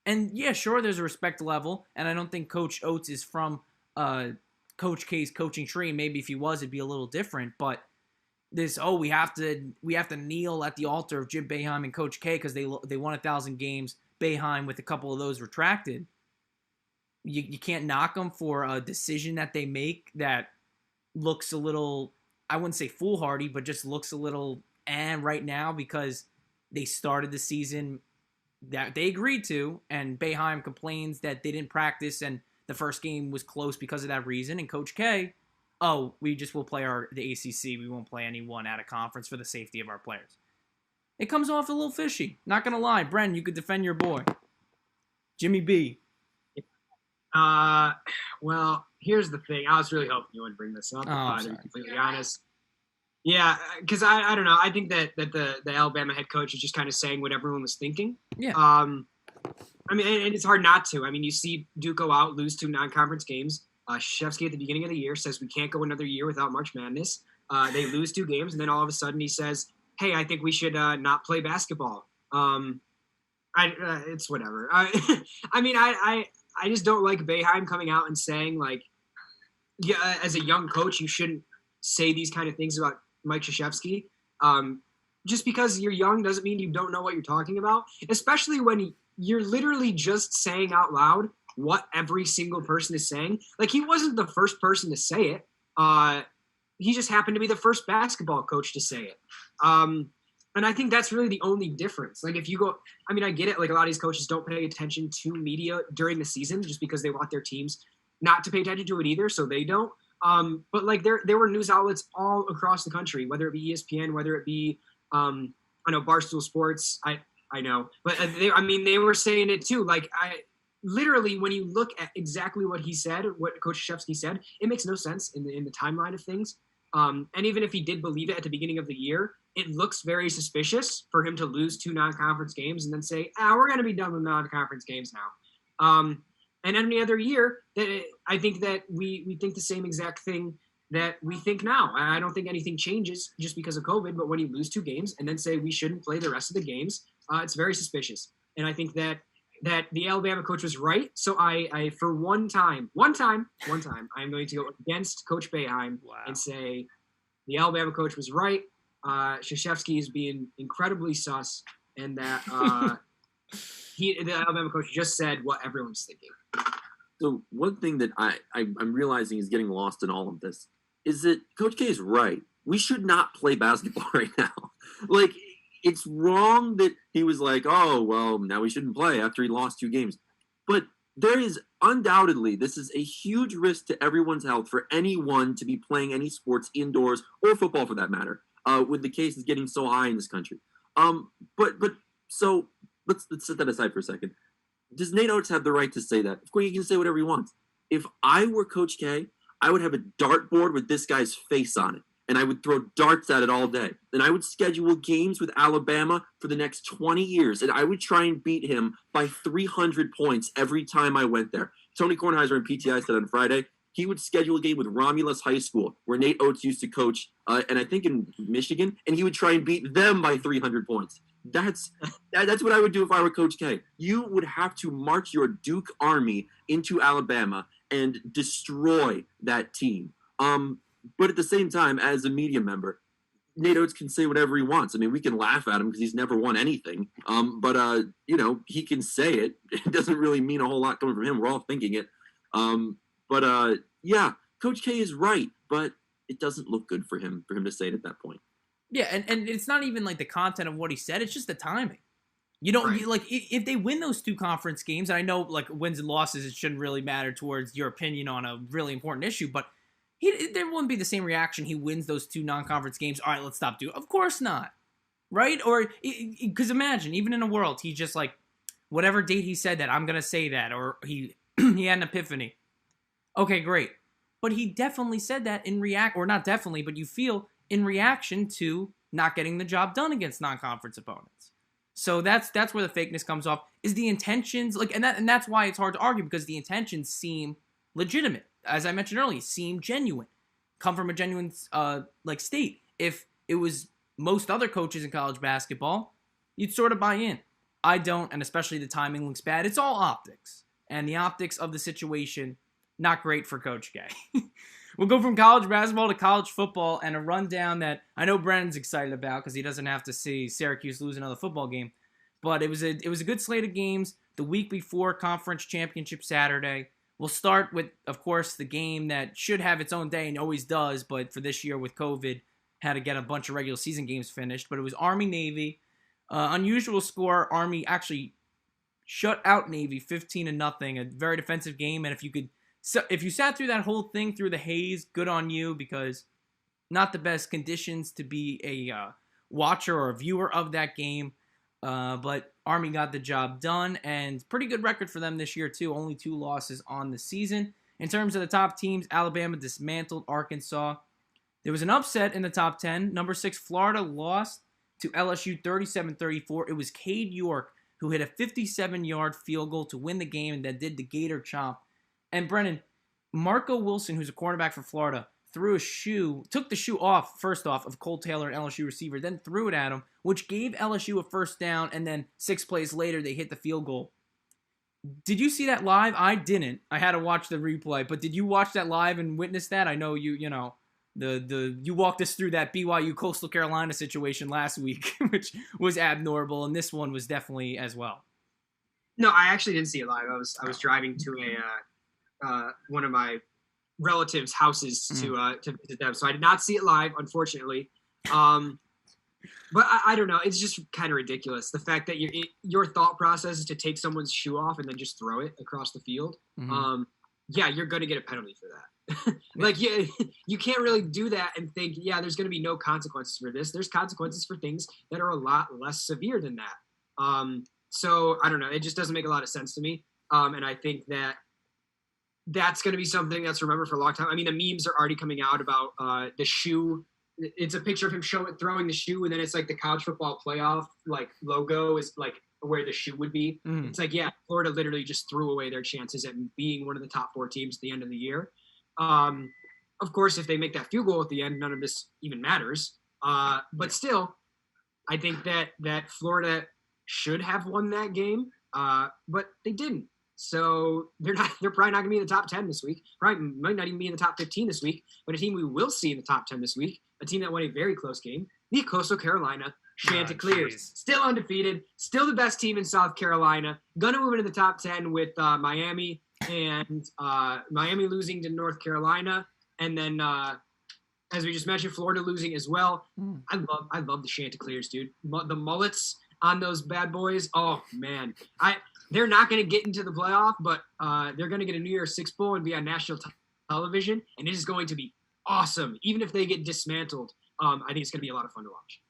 And yeah, sure, there's a respect level, and I don't think Coach Oates is from Coach K's coaching tree. Maybe if he was, it'd be a little different. But this, we have to kneel at the altar of Jim Boeheim and Coach K because they won 1,000 games. Boeheim with a couple of those retracted. You can't knock them for a decision that they make that looks a little, I wouldn't say foolhardy, but just looks a little right now because they started the season that they agreed to, and Boeheim complains that they didn't practice and the first game was close because of that reason. And Coach K, we just will play the ACC. We won't play anyone out of conference for the safety of our players. It comes off a little fishy. Not going to lie. Bren, you could defend your boy. Jimmy B. Well, here's the thing. I was really hoping you wouldn't bring this up, to be completely honest. Yeah, because I don't know. I think that the Alabama head coach is just kind of saying what everyone was thinking. Yeah. I mean, and it's hard not to. I mean, you see Duke go out, lose 2 non-conference games. Krzyzewski at the beginning of the year says we can't go another year without March Madness. They lose 2 games, and then all of a sudden he says, hey, I think we should not play basketball. It's whatever. I just don't like Boeheim coming out and saying, like, yeah, as a young coach, you shouldn't say these kind of things about Mike Krzyzewski. Just because you're young doesn't mean you don't know what you're talking about, especially when you're literally just saying out loud what every single person is saying. Like, he wasn't the first person to say it. He just happened to be the first basketball coach to say it. And I think that's really the only difference. Like, if you go, I mean, I get it. Like, a lot of these coaches don't pay attention to media during the season just because they want their teams not to pay attention to it either, so they don't. But like, there were news outlets all across the country, whether it be ESPN, whether it be, I know Barstool Sports. I know, but they were saying it too. Like, literally, when you look at exactly what he said, what Coach Krzyzewski said, it makes no sense in the timeline of things. And even if he did believe it at the beginning of the year, it looks very suspicious for him to lose 2 non-conference games and then say, we're going to be done with non-conference games now. And any other year, I think that we think the same exact thing that we think now. I don't think anything changes just because of COVID, but when you lose 2 games and then say we shouldn't play the rest of the games, it's very suspicious. And I think that the Alabama coach was right. So I for one time, I'm going to go against Coach Boeheim and say the Alabama coach was right. Krzyzewski is being incredibly sus, and that the Alabama coach just said what everyone's thinking. So one thing that I'm realizing is getting lost in all of this is that Coach K is right. We should not play basketball right now. Like, it's wrong that he was like, oh, well, now we shouldn't play after he lost 2 games. But there is undoubtedly, this is a huge risk to everyone's health for anyone to be playing any sports indoors or football for that matter, with the cases getting so high in this country. So let's set that aside for a second. Does Nate Oates have the right to say that? Of course, he can say whatever he wants. If I were Coach K, I would have a dartboard with this guy's face on it, and I would throw darts at it all day. And I would schedule games with Alabama for the next 20 years, and I would try and beat him by 300 points every time I went there. Tony Kornheiser in PTI said on Friday, he would schedule a game with Romulus High School, where Nate Oates used to coach, and I think in Michigan, and he would try and beat them by 300 points. That's what I would do if I were Coach K. You would have to march your Duke army into Alabama and destroy that team. But at the same time, as a media member, Nate Oates can say whatever he wants. I mean, we can laugh at him because he's never won anything. But he can say it. It doesn't really mean a whole lot coming from him. We're all thinking it. Yeah, Coach K is right, but it doesn't look good for him to say it at that point. Yeah, and it's not even like the content of what he said. It's just the timing. You don't Right. like if they win those 2 conference games. And I know like wins and losses, it shouldn't really matter towards your opinion on a really important issue, but there wouldn't be the same reaction. He wins those 2 non-conference games. All right, let's stop doing. Of course not, right? Or because imagine even in a world he's just like whatever date he said that I'm gonna say that, or he he had an epiphany. Okay, great, but he definitely said that or not definitely, but you feel in reaction to not getting the job done against non-conference opponents. So that's where the fakeness comes off. Is the intentions and that's why it's hard to argue, because the intentions seem legitimate. As I mentioned earlier, seem genuine, come from a genuine state. If it was most other coaches in college basketball, you'd sort of buy in. I don't, and especially the timing looks bad. It's all optics, and the optics of the situation not great for Coach K. We'll go from college basketball to college football, and a rundown that I know Brennan's excited about because he doesn't have to see Syracuse lose another football game. But it was a good slate of games the week before Conference Championship Saturday. We'll start with, of course, the game that should have its own day and always does, but for this year with COVID, had to get a bunch of regular season games finished. But it was Army-Navy. Unusual score. Army actually shut out Navy 15-0. A very defensive game, and if you sat through that whole thing through the haze, good on you, because not the best conditions to be a watcher or a viewer of that game. But Army got the job done, and pretty good record for them this year, too. Only 2 losses on the season. In terms of the top teams, Alabama dismantled Arkansas. There was an upset in the top 10. Number 6, Florida lost to LSU 37-34. It was Cade York who hit a 57-yard field goal to win the game and then did the Gator chomp. And Brennan, Marco Wilson, who's a cornerback for Florida, took the shoe off, first off, of Cole Taylor, an LSU receiver, then threw it at him, which gave LSU a first down, and then 6 plays later, they hit the field goal. Did you see that live? I didn't. I had to watch the replay, but did you watch that live and witness that? I know you walked us through that BYU Coastal Carolina situation last week, which was abnormal, and this one was definitely as well. No, I actually didn't see it live. I was driving to one of my relatives' houses to visit them, so I did not see it live, unfortunately. But I don't know. It's just kind of ridiculous. The fact that your thought process is to take someone's shoe off and then just throw it across the field. Mm-hmm. You're going to get a penalty for that. You can't really do that and think, there's going to be no consequences for this. There's consequences for things that are a lot less severe than that. So I don't know. It just doesn't make a lot of sense to me. And I think that's going to be something that's remembered for a long time. I mean, the memes are already coming out about the shoe. It's a picture of him throwing the shoe, and then it's like the college football playoff logo is like where the shoe would be. Mm. It's like, Florida literally just threw away their chances at being one of the top 4 teams at the end of the year. Of course, if they make that field goal at the end, none of this even matters. But still, I think that Florida should have won that game, but they didn't. So they're probably not going to be in the top 10 this week. Probably might not even be in the top 15 this week. But a team we will see in the top 10 this week, a team that won a very close game, the Coastal Carolina Chanticleers. Still undefeated, still the best team in South Carolina. Going to move into the top 10 with Miami and Miami losing to North Carolina, and then as we just mentioned, Florida losing as well. I love the Chanticleers, dude. The mullets on those bad boys. Oh man, they're not going to get into the playoff, but they're going to get a New Year's Six Bowl and be on national television, and it is going to be awesome. Even if they get dismantled, I think it's going to be a lot of fun to watch.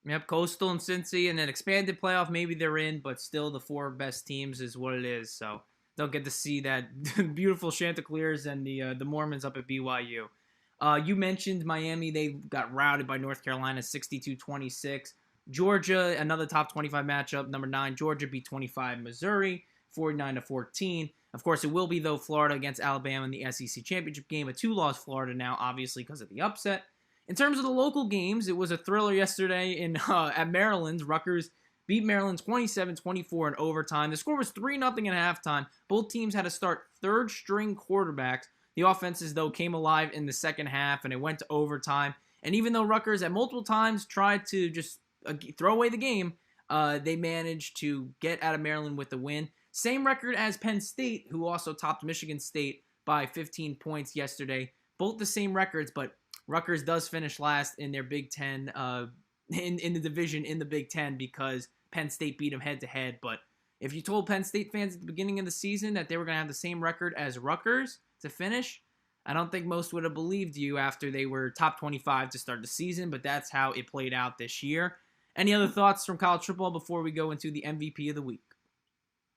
Yep, Coastal and Cincy, and then expanded playoff, maybe they're in, but still the 4 best teams is what it is. So they'll get to see that beautiful Chanticleers and the Mormons up at BYU. You mentioned Miami. They got routed by North Carolina 62-26. Georgia, another top 25 matchup. Number 9, Georgia beat 25 Missouri, 49-14. Of course, it will be, though, Florida against Alabama in the SEC championship game. A 2-loss Florida now, obviously, because of the upset. In terms of the local games, it was a thriller yesterday at Maryland. Rutgers beat Maryland 27-24 in overtime. The score was 3-0 at halftime. Both teams had to start third-string quarterbacks. The offenses, though, came alive in the second half, and it went to overtime. And even though Rutgers at multiple times tried to just throw away the game, they managed to get out of Maryland with the win. Same record as Penn State, who also topped Michigan State by 15 points yesterday. Both the same records, but Rutgers does finish last in their Big Ten, in the division in the Big Ten, because Penn State beat them head-to-head. But if you told Penn State fans at the beginning of the season that they were going to have the same record as Rutgers to finish, I don't think most would have believed you after they were top 25 to start the season, but that's how it played out this year. Any other thoughts from college football before we go into the MVP of the week?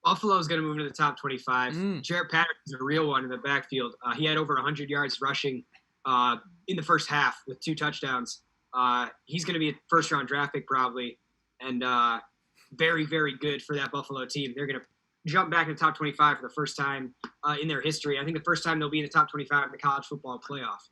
Buffalo's going to move into the top 25. Jarrett Patterson's a real one in the backfield. He had over 100 yards rushing in the first half with 2 touchdowns. He's going to be a first-round draft pick probably, and very, very good for that Buffalo team. They're going to jump back in the top 25 for the first time in their history. I think the first time they'll be in the top 25 in the college football playoff.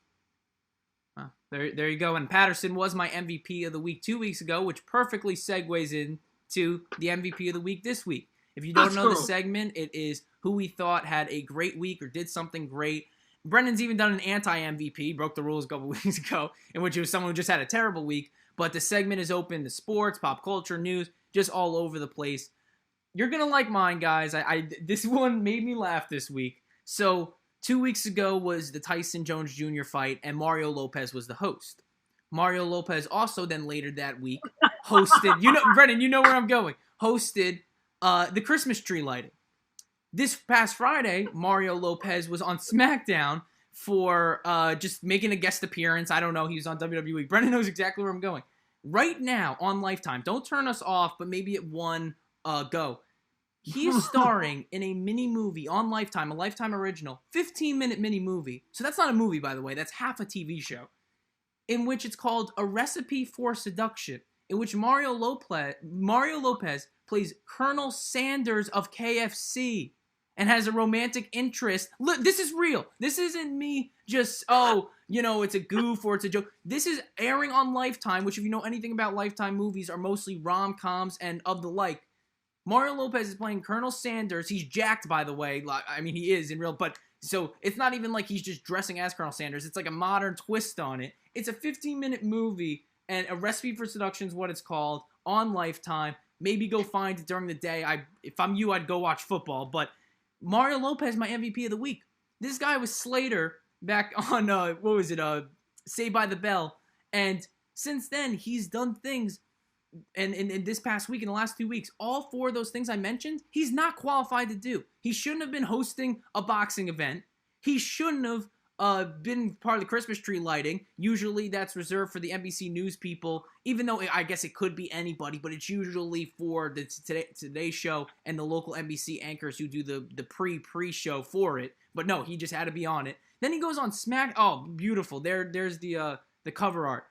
There you go. And Patterson was my MVP of the week 2 weeks ago, which perfectly segues into the MVP of the week this week. If you don't know the segment, it is who we thought had a great week or did something great. Brennan's even done an anti-MVP, broke the rules a couple weeks ago, in which it was someone who just had a terrible week. But the segment is open to sports, pop culture, news, just all over the place. You're going to like mine, guys. This one made me laugh this week. So 2 weeks ago was the Tyson Jones Jr. fight, and Mario Lopez was the host. Mario Lopez also then later that week hosted, Brennan, you know where I'm going, hosted the Christmas tree lighting. This past Friday, Mario Lopez was on SmackDown for just making a guest appearance. I don't know. He was on WWE. Brennan knows exactly where I'm going. Right now on Lifetime, don't turn us off, but maybe at one go. He is starring in a mini movie on Lifetime, a Lifetime original, 15-minute mini movie. So that's not a movie, by the way. That's half a TV show, in which it's called A Recipe for Seduction, in which Mario Lopez plays Colonel Sanders of KFC and has a romantic interest. Look, this is real. This isn't me just, it's a goof or it's a joke. This is airing on Lifetime, which if you know anything about Lifetime movies are mostly rom-coms and of the like. Mario Lopez is playing Colonel Sanders. He's jacked, by the way. I mean, he is in real, but so it's not even like he's just dressing as Colonel Sanders. It's like a modern twist on it. It's a 15-minute movie, and A Recipe for Seduction is what it's called, on Lifetime. Maybe go find it during the day. If I'm you, I'd go watch football. But Mario Lopez, my MVP of the week. This guy was Slater back on, Saved by the Bell. And since then, he's done things, and in this past week, in the last 2 weeks, all 4 of those things I mentioned, he's not qualified to do. He shouldn't have been hosting a boxing event. He shouldn't have been part of the Christmas tree lighting. Usually that's reserved for the NBC News people, even though I guess it could be anybody, but it's usually for the Today Show and the local NBC anchors who do the pre-show for it. But no, he just had to be on it. Then he goes on Oh, beautiful. There's the cover art.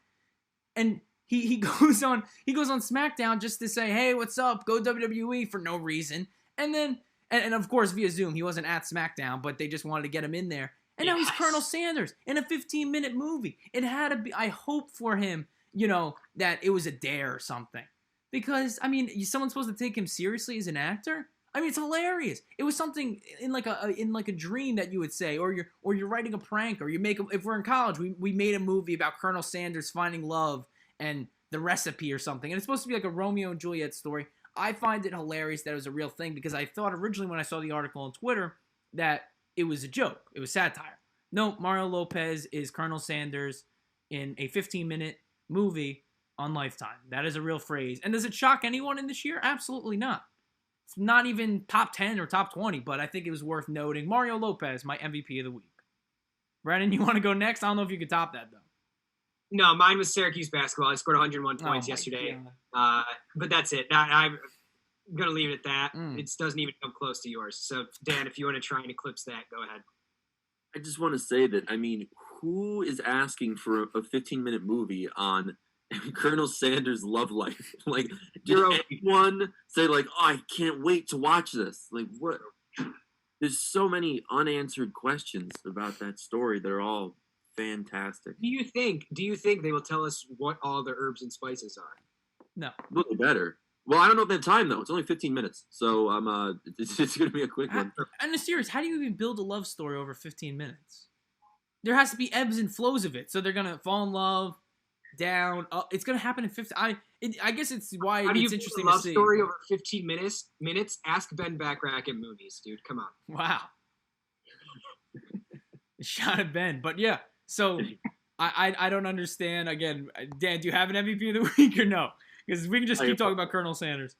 And he goes on SmackDown just to say, hey, what's up? Go WWE for no reason. And then, and of course via Zoom, he wasn't at SmackDown, but they just wanted to get him in there. And now he's Colonel Sanders in a 15-minute movie. It had to be, I hope for him, that it was a dare or something. Because, I mean, someone's supposed to take him seriously as an actor? I mean, it's hilarious. It was something in like a dream that you would say, or you're writing a prank, or if we're in college, we made a movie about Colonel Sanders finding love and the recipe or something. And it's supposed to be like a Romeo and Juliet story. I find it hilarious that it was a real thing, because I thought originally when I saw the article on Twitter that it was a joke. It was satire. No, Mario Lopez is Colonel Sanders in a 15-minute movie on Lifetime. That is a real phrase. And does it shock anyone in this year? Absolutely not. It's not even top 10 or top 20, but I think it was worth noting. Mario Lopez, my MVP of the week. Brennan, you want to go next? I don't know if you could top that, though. No, mine was Syracuse basketball. I scored 101 points yesterday. But that's it. I'm going to leave it at that. It doesn't even come close to yours. So, Dan, if you want to try and eclipse that, go ahead. I just want to say that, I mean, who is asking for a 15-minute movie on Colonel Sanders' love life? Like, did anyone say, like, oh, I can't wait to watch this? Like, what? There's so many unanswered questions about that story. They're all fantastic. Do you think they will tell us what all the herbs and spices are? No. Well, they better. Well, I don't know if they have time though. It's only 15 minutes, so it's going to be a quick one. I'm serious. How do you even build a love story over 15 minutes? There has to be ebbs and flows of it. So they're gonna fall in love, down, up. It's gonna happen in 15. I guess it's why How do you it's build interesting a love to see. story over 15 minutes? Ask Ben Backrack at movies, dude. Come on. Wow. Shot at Ben, but yeah. So I don't understand. Again, Dan, do you have an MVP of the week or no? Because we can just keep talking about Colonel Sanders.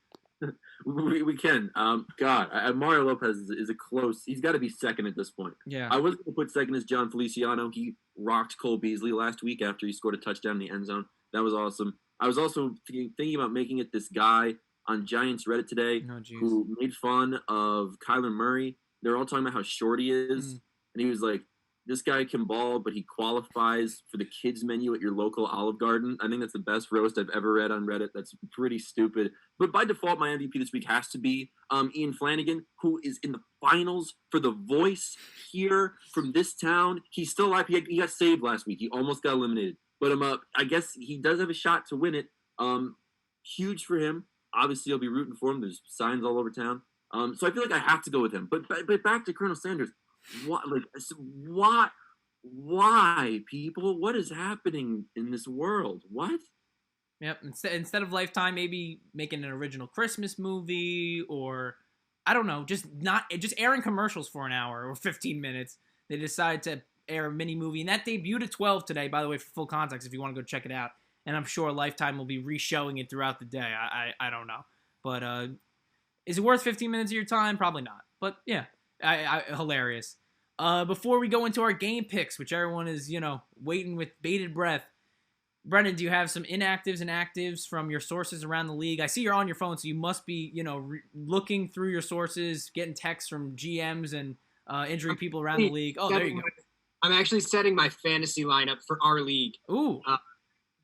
We can. Mario Lopez is a close. He's got to be second at this point. Yeah. I was going to put second as John Feliciano. He rocked Cole Beasley last week after he scored a touchdown in the end zone. That was awesome. I was also thinking about making it this guy on Giants Reddit today who made fun of Kyler Murray. They're all talking about how short he is. And he was like, this guy can ball, but he qualifies for the kids menu at your local Olive Garden. I think that's the best roast I've ever read on Reddit. That's pretty stupid. But by default, my MVP this week has to be Ian Flanagan, who is in the finals for The Voice here from this town. He's still alive. He got saved last week. He almost got eliminated. But I guess he does have a shot to win it. Huge for him. Obviously, I'll be rooting for him. There's signs all over town. So I feel like I have to go with him. But back to Colonel Sanders. Why, people? What is happening in this world? What? Yep. Instead of Lifetime, maybe making an original Christmas movie, or I don't know, just airing commercials for an hour or 15 minutes. They decided to air a mini movie, and that debuted at 12 today. By the way, for full context, if you want to go check it out, and I'm sure Lifetime will be re-showing it throughout the day. I don't know, but is it worth 15 minutes of your time? Probably not. But yeah. Hilarious. Before we go into our game picks, which everyone is, waiting with bated breath, Brennan, do you have some inactives and actives from your sources around the league? I see you're on your phone, so you must be, looking through your sources, getting texts from GMs and injury people around the league. Oh, there you go. I'm actually setting my fantasy lineup for our league. Ooh.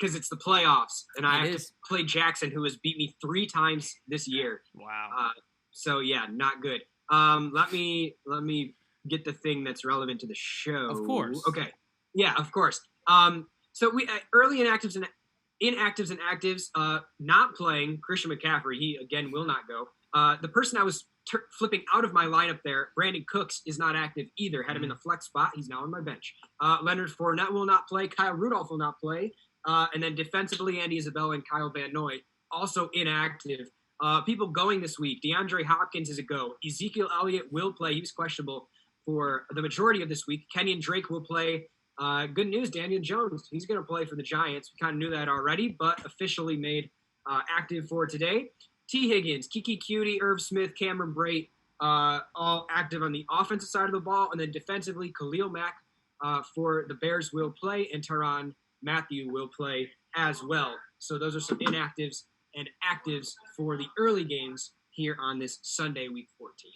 Because it's the playoffs, and I have to play Jackson, who has beat me 3 times this year. Wow. So yeah, not good. Let me get the thing that's relevant to the show. Of course. Okay. Yeah, of course. So we early inactives and actives, not playing Christian McCaffrey. He again will not go. The person I was flipping out of my lineup there, Brandon Cooks, is not active either. Had him in the flex spot. He's now on my bench. Leonard Fournette will not play. Kyle Rudolph will not play. And then defensively, Andy Isabella and Kyle Van Noy also inactive. People going this week, DeAndre Hopkins is a go. Ezekiel Elliott will play. He was questionable for the majority of this week. Kenyon Drake will play. Good news, Daniel Jones. He's going to play for the Giants. We kind of knew that already, but officially made active for today. T. Higgins, Kiki Cutie, Irv Smith, Cameron Brate, all active on the offensive side of the ball. And then defensively, Khalil Mack for the Bears will play, and Tyrann Mathieu will play as well. So those are some inactives and actives for the early games here on this Sunday, Week 14.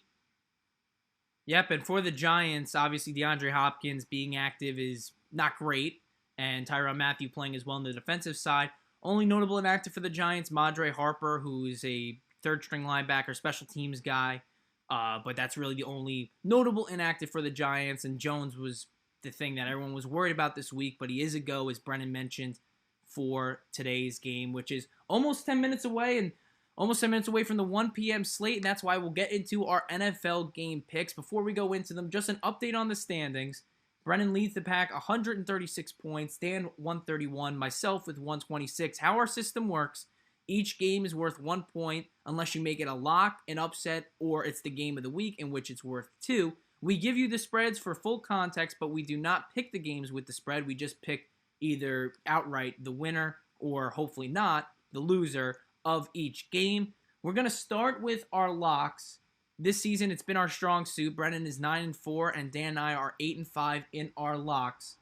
Yep, and for the Giants, obviously DeAndre Hopkins being active is not great, and Tyrann Mathieu playing as well on the defensive side. Only notable inactive for the Giants, Madre Harper, who is a third-string linebacker, special teams guy, but that's really the only notable inactive for the Giants, and Jones was the thing that everyone was worried about this week, but he is a go, as Brennan mentioned, for today's game, which is almost 10 minutes away and almost 10 minutes away from the 1 p.m. slate, and that's why we'll get into our NFL game picks. Before we go into them, just an update on the standings. Brennan leads the pack 136 points, Dan 131, myself with 126. How our system works, each game is worth 1 point unless you make it a lock, an upset, or it's the game of the week, in which it's worth 2. We give you the spreads for full context, but we do not pick the games with the spread. We just pick either outright the winner or hopefully not the loser of each game. We're going to start with our locks. This season, it's been our strong suit. Brennan is 9-4, and Dan and I are 8-5 in our locks.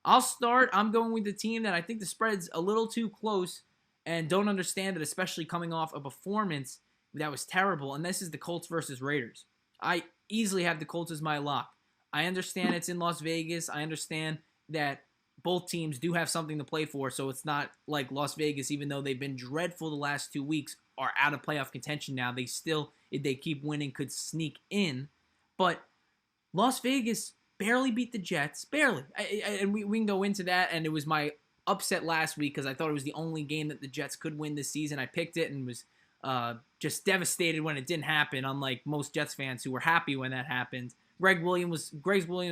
I'll start. I'm going with the team that I think the spread's a little too close and don't understand it, especially coming off a performance that was terrible, and this is the Colts versus Raiders. I easily have the Colts as my lock. I understand it's in Las Vegas. I understand that both teams do have something to play for, so it's not like Las Vegas, even though they've been dreadful the last 2 weeks, are out of playoff contention now. They still, if they keep winning, could sneak in. But Las Vegas barely beat the Jets, barely. And we can go into that, and it was my upset last week because I thought it was the only game that the Jets could win this season. I picked it and was just devastated when it didn't happen, unlike most Jets fans who were happy when that happened. Greg Williams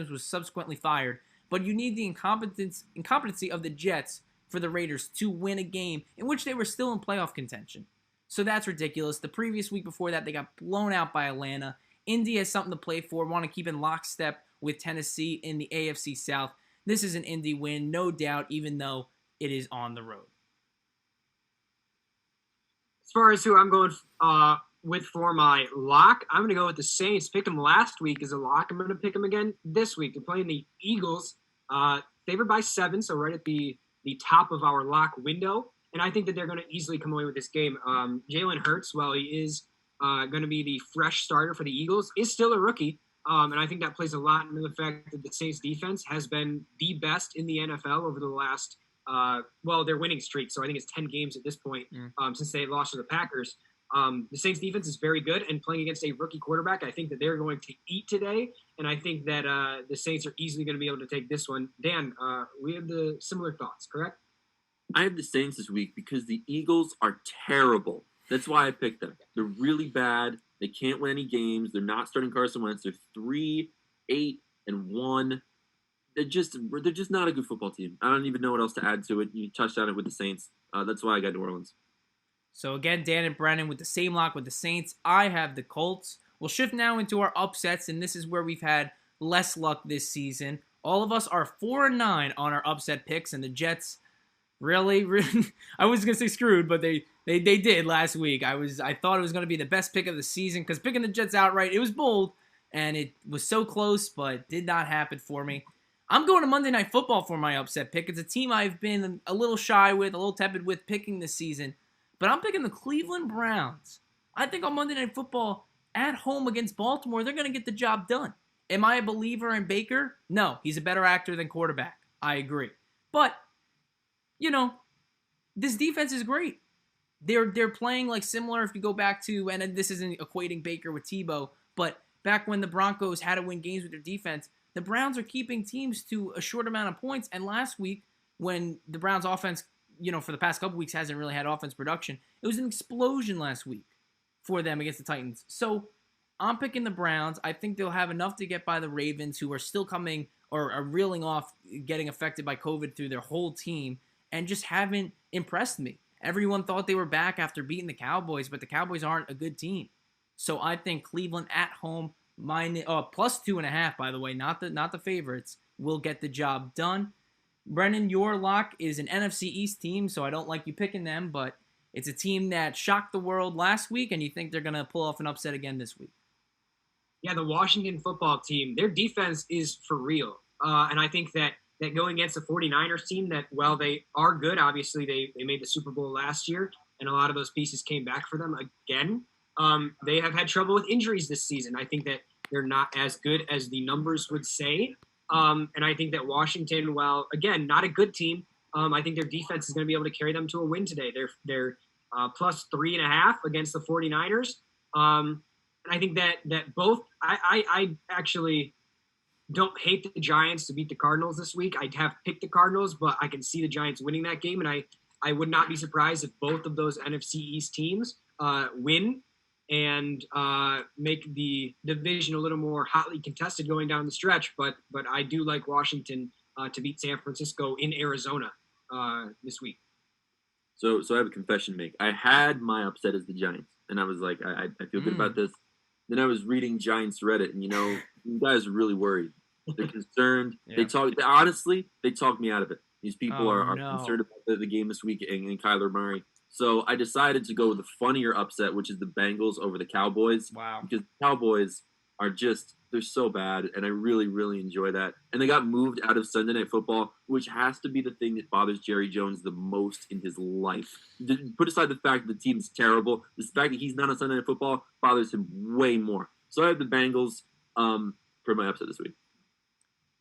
was subsequently fired. But you need the incompetency of the Jets for the Raiders to win a game in which they were still in playoff contention. So that's ridiculous. The previous week before that, they got blown out by Atlanta. Indy has something to play for, want to keep in lockstep with Tennessee in the AFC South. This is an Indy win, no doubt, even though it is on the road. As far as who I'm going with for my lock, I'm going to go with the Saints. Picked them last week as a lock. I'm going to pick them again this week. They're playing the Eagles, favored by 7, so right at the top of our lock window. And I think that they're going to easily come away with this game. Jalen Hurts, while he is going to be the fresh starter for the Eagles, is still a rookie. And I think that plays a lot into the fact that the Saints defense has been the best in the NFL over the last, their winning streak. So I think it's 10 games at this point since they lost to the Packers. The Saints defense is very good, and playing against a rookie quarterback, I think that they're going to eat today. And I think that the Saints are easily going to be able to take this one. Dan, we have the similar thoughts, correct? I have the Saints this week because the Eagles are terrible. That's why I picked them. They're really bad. They can't win any games. They're not starting Carson Wentz. They're 3-8-1. They're just not a good football team. I don't even know what else to add to it. You touched on it with the Saints. That's why I got New Orleans. So again, Dan and Brennan with the same lock with the Saints. I have the Colts. We'll shift now into our upsets, and this is where we've had less luck this season. All of us are 4-9 on our upset picks, and the Jets really I was gonna say screwed, but they did last week. I thought it was gonna be the best pick of the season because picking the Jets outright, it was bold and it was so close, but did not happen for me. I'm going to Monday Night Football for my upset pick. It's a team I've been a little shy with, a little tepid with picking this season, but I'm picking the Cleveland Browns. I think on Monday Night Football at home against Baltimore, they're gonna get the job done. Am I a believer in Baker? No, he's a better actor than quarterback. I agree, but this defense is great. They're playing like similar if you go back to, and this isn't equating Baker with Tebow, but back when the Broncos had to win games with their defense, the Browns are keeping teams to a short amount of points. And last week, when the Browns offense, for the past couple weeks hasn't really had offense production, it was an explosion last week for them against the Titans. So I'm picking the Browns. I think they'll have enough to get by the Ravens, who are still coming or are reeling off getting affected by COVID through their whole team, and just haven't impressed me. Everyone thought they were back after beating the Cowboys, but the Cowboys aren't a good team. So I think Cleveland at home, plus 2.5, by the way, not the favorites, will get the job done. Brennan, your lock is an NFC East team, so I don't like you picking them, but it's a team that shocked the world last week, and you think they're going to pull off an upset again this week. Yeah, the Washington football team, their defense is for real. And I think that going against the 49ers team that, while they are good, obviously they made the Super Bowl last year, and a lot of those pieces came back for them again. They have had trouble with injuries this season. I think that they're not as good as the numbers would say. And I think that Washington, while, again, not a good team, I think their defense is going to be able to carry them to a win today. They're plus 3.5 against the 49ers. And I think that both – I actually – don't hate the Giants to beat the Cardinals this week. I have picked the Cardinals, but I can see the Giants winning that game, and I would not be surprised if both of those NFC East teams win and make the division a little more hotly contested going down the stretch. But I do like Washington to beat San Francisco in Arizona this week. So I have a confession to make. I had my upset as the Giants, and I was like, I feel good about this. Then I was reading Giants Reddit, and you guys are really worried. They're concerned. Yeah. They talked me out of it. These people are concerned about the game this week and Kyler Murray. So I decided to go with the funnier upset, which is the Bengals over the Cowboys. Wow. Because the Cowboys are they're so bad, and I really, really enjoy that. And they got moved out of Sunday Night Football, which has to be the thing that bothers Jerry Jones the most in his life. Put aside the fact that the team's terrible, the fact that he's not on Sunday Night Football bothers him way more. So I have the Bengals for my upset this week.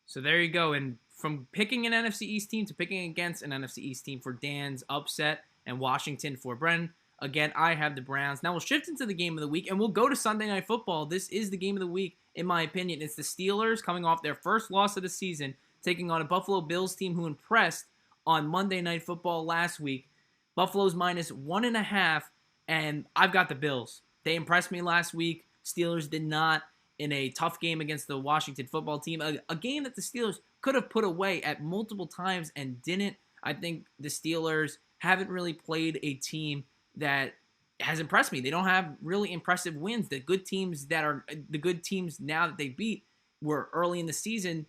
So there you go. And from picking an NFC East team to picking against an NFC East team for Dan's upset and Washington for Brennan. Again, I have the Browns. Now we'll shift into the game of the week, and we'll go to Sunday Night Football. This is the game of the week, in my opinion. It's the Steelers coming off their first loss of the season, taking on a Buffalo Bills team who impressed on Monday Night Football last week. Buffalo's minus 1.5 And I've got the Bills. They impressed me last week. Steelers did not in a tough game against the Washington football team. A game that the Steelers could have put away at multiple times and didn't. I think the Steelers haven't really played a team that has impressed me. They don't have really impressive wins. The good teams now that they beat were early in the season,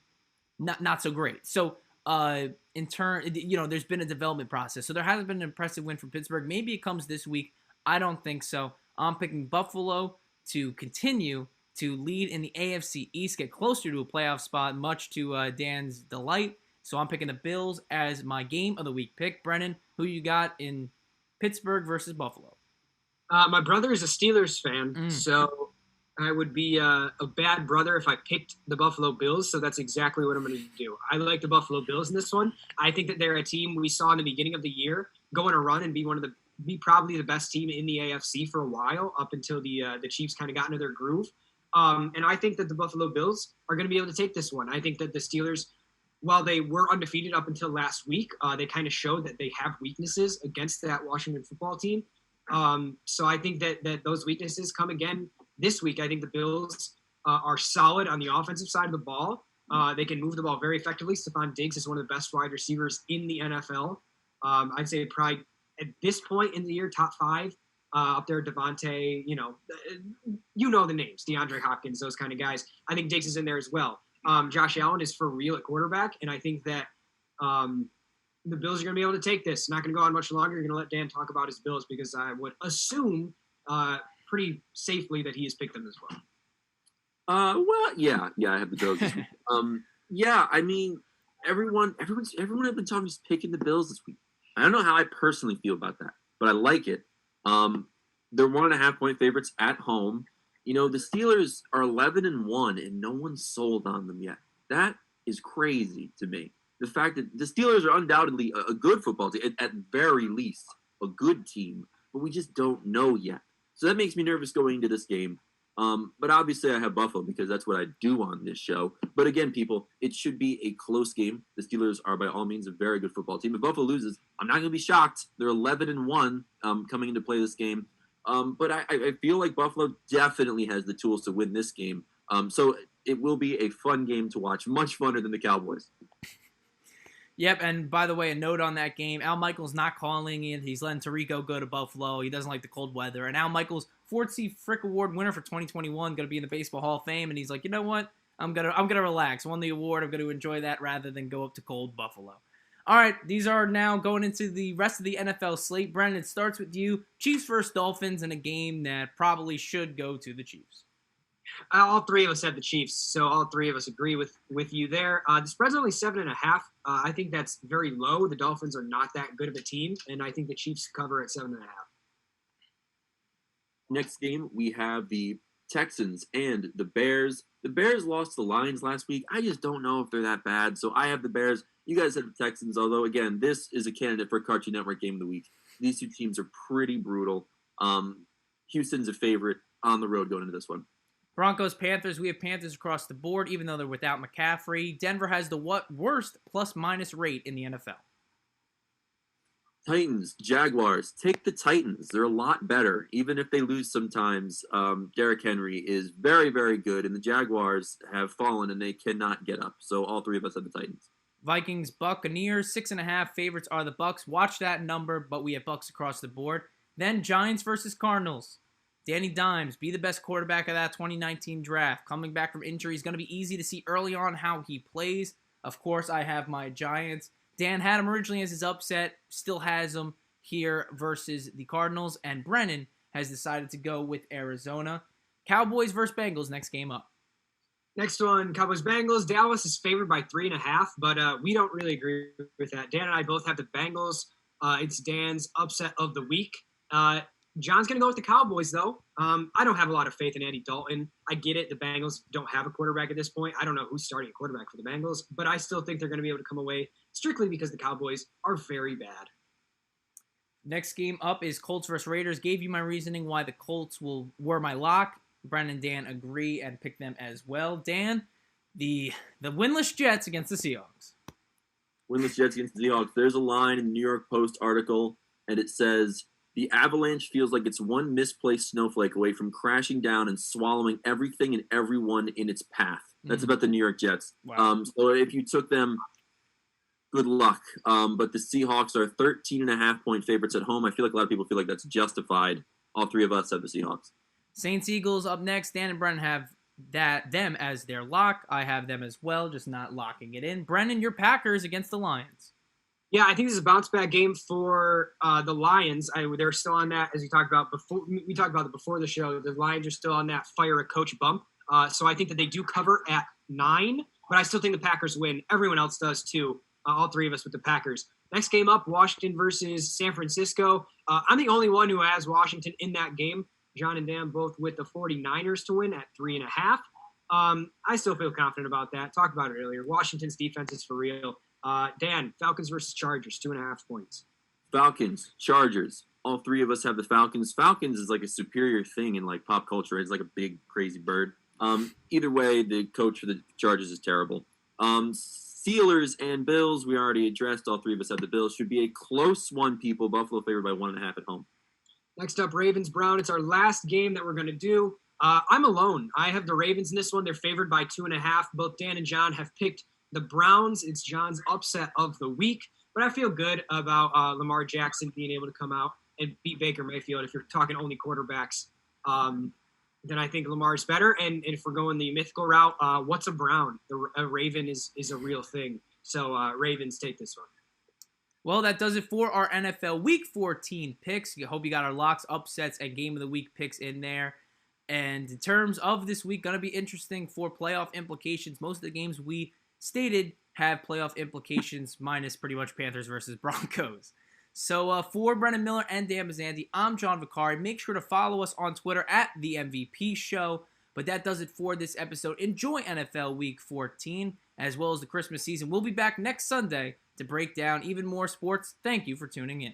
not so great. So in turn, there's been a development process. So there hasn't been an impressive win from Pittsburgh. Maybe it comes this week. I don't think so. I'm picking Buffalo to continue to lead in the AFC East, get closer to a playoff spot, much to Dan's delight. So I'm picking the Bills as my game of the week pick. Brennan, who you got in Pittsburgh versus Buffalo? My brother is a Steelers fan, so I would be a bad brother if I picked the Buffalo Bills, so that's exactly what I'm going to do. I like the Buffalo Bills in this one. I think that they're a team we saw in the beginning of the year go on a run and be probably the best team in the AFC for a while, up until the Chiefs kind of got into their groove. And I think that the Buffalo Bills are going to be able to take this one. I think that the Steelers, while they were undefeated up until last week, they kind of showed that they have weaknesses against that Washington football team. So I think that those weaknesses come again this week. I think the Bills are solid on the offensive side of the ball. They can move the ball very effectively. Stephon Diggs is one of the best wide receivers in the NFL. I'd say probably at this point in the year, top 5. Up there, Devontae, you know the names, DeAndre Hopkins, those kind of guys. I think Diggs is in there as well. Josh Allen is for real at quarterback, and I think that the Bills are going to be able to take this. Not going to go on much longer. You're going to let Dan talk about his Bills because I would assume pretty safely that he has picked them as well. I have the Bills. I mean, everyone has been talking about picking the Bills this week. I don't know how I personally feel about that, but I like it. They're 1.5-point favorites at home. The Steelers are 11-1, and no one's sold on them yet. That is crazy to me. The fact that the Steelers are undoubtedly a good football team, at very least a good team, but we just don't know yet. So that makes me nervous going into this game. But obviously I have Buffalo because that's what I do on this show. But again, people, it should be a close game. The Steelers are by all means a very good football team. If Buffalo loses, I'm not going to be shocked. They're 11-1 coming into play this game. But I feel like Buffalo definitely has the tools to win this game. So it will be a fun game to watch, much funner than the Cowboys. Yep, and by the way, a note on that game, Al Michaels not calling in. He's letting Tirico go to Buffalo. He doesn't like the cold weather. And Al Michaels, Ford C. Frick Award winner for 2021, going to be in the Baseball Hall of Fame. And he's like, you know what? I'm gonna relax. Won the award. I'm going to enjoy that rather than go up to cold Buffalo. All right, these are now going into the rest of the NFL slate. Brennan, it starts with you. Chiefs versus Dolphins in a game that probably should go to the Chiefs. All three of us have the Chiefs, so all three of us agree with you there. The spread's only 7.5. I think that's very low. The Dolphins are not that good of a team, and I think the Chiefs cover at 7.5. Next game, we have the Texans and the Bears. The Bears lost to the Lions last week. I just don't know if they're that bad, so I have the Bears. You guys have the Texans, although, again, this is a candidate for a Cartoon Network game of the week. These two teams are pretty brutal. Houston's a favorite on the road going into this one. Broncos, Panthers. We have Panthers across the board, even though they're without McCaffrey. Denver has the worst plus-minus rate in the NFL. Titans, Jaguars. Take the Titans. They're a lot better, even if they lose sometimes. Derrick Henry is very, very good, and the Jaguars have fallen, and they cannot get up. So all three of us have the Titans. Vikings, Buccaneers. 6.5 favorites are the Bucs. Watch that number, but we have Bucs across the board. Then Giants versus Cardinals. Danny Dimes, be the best quarterback of that 2019 draft. Coming back from injury is going to be easy to see early on how he plays. Of course, I have my Giants. Dan had him originally as his upset, still has him here versus the Cardinals. And Brennan has decided to go with Arizona. Cowboys versus Bengals, next game up. Next one, Cowboys-Bengals. Dallas is favored by 3.5, but we don't really agree with that. Dan and I both have the Bengals. It's Dan's upset of the week. John's going to go with the Cowboys, though. I don't have a lot of faith in Andy Dalton. I get it. The Bengals don't have a quarterback at this point. I don't know who's starting a quarterback for the Bengals, but I still think they're going to be able to come away strictly because the Cowboys are very bad. Next game up is Colts versus Raiders. Gave you my reasoning why the Colts were my lock. Brennan and Dan agree and pick them as well. Dan, the winless Jets against the Seahawks. Winless Jets against the Seahawks. There's a line in the New York Post article, and it says, The Avalanche feels like it's one misplaced snowflake away from crashing down and swallowing everything and everyone in its path. That's about the New York Jets. Wow. So if you took them, good luck. But the Seahawks are 13.5-point favorites at home. I feel like a lot of people feel like that's justified. All three of us have the Seahawks. Saints Eagles up next. Dan and Brennan have them as their lock. I have them as well, just not locking it in. Brennan, your Packers against the Lions. Yeah, I think this is a bounce back game for the Lions. They're still on that, as we talked about before. We talked about it before the show. The Lions are still on that fire a coach bump. So I think that they do cover at 9, but I still think the Packers win. Everyone else does too. All three of us with the Packers. Next game up, Washington versus San Francisco. I'm the only one who has Washington in that game. John and Dan both with the 49ers to win at 3.5. I still feel confident about that. Talked about it earlier. Washington's defense is for real. Dan, Falcons versus Chargers, 2.5 points. Falcons, Chargers. All three of us have the Falcons. Falcons is like a superior thing in like pop culture. It's like a big, crazy bird. Either way, the coach for the Chargers is terrible. Steelers and Bills, we already addressed. All three of us have the Bills. Should be a close one, people. Buffalo favored by 1.5 at home. Next up, Ravens, Brown. It's our last game that we're going to do. I'm alone. I have the Ravens in this one. They're favored by 2.5. Both Dan and John have picked the Browns. It's John's upset of the week. But I feel good about Lamar Jackson being able to come out and beat Baker Mayfield. If you're talking only quarterbacks, then I think Lamar's better. And if we're going the mythical route, what's a Brown? A Raven is a real thing. So Ravens take this one. Well, that does it for our NFL Week 14 picks. I hope you got our locks, upsets, and Game of the Week picks in there. And in terms of this week, going to be interesting for playoff implications. Most of the games we stated have playoff implications, minus pretty much Panthers versus Broncos. So for Brennan Miller and Dan Passante, I'm John Vicari. Make sure to follow us on Twitter at The MVP Show. But that does it for this episode. Enjoy NFL Week 14, as well as the Christmas season. We'll be back next Sunday to break down even more sports. Thank you for tuning in.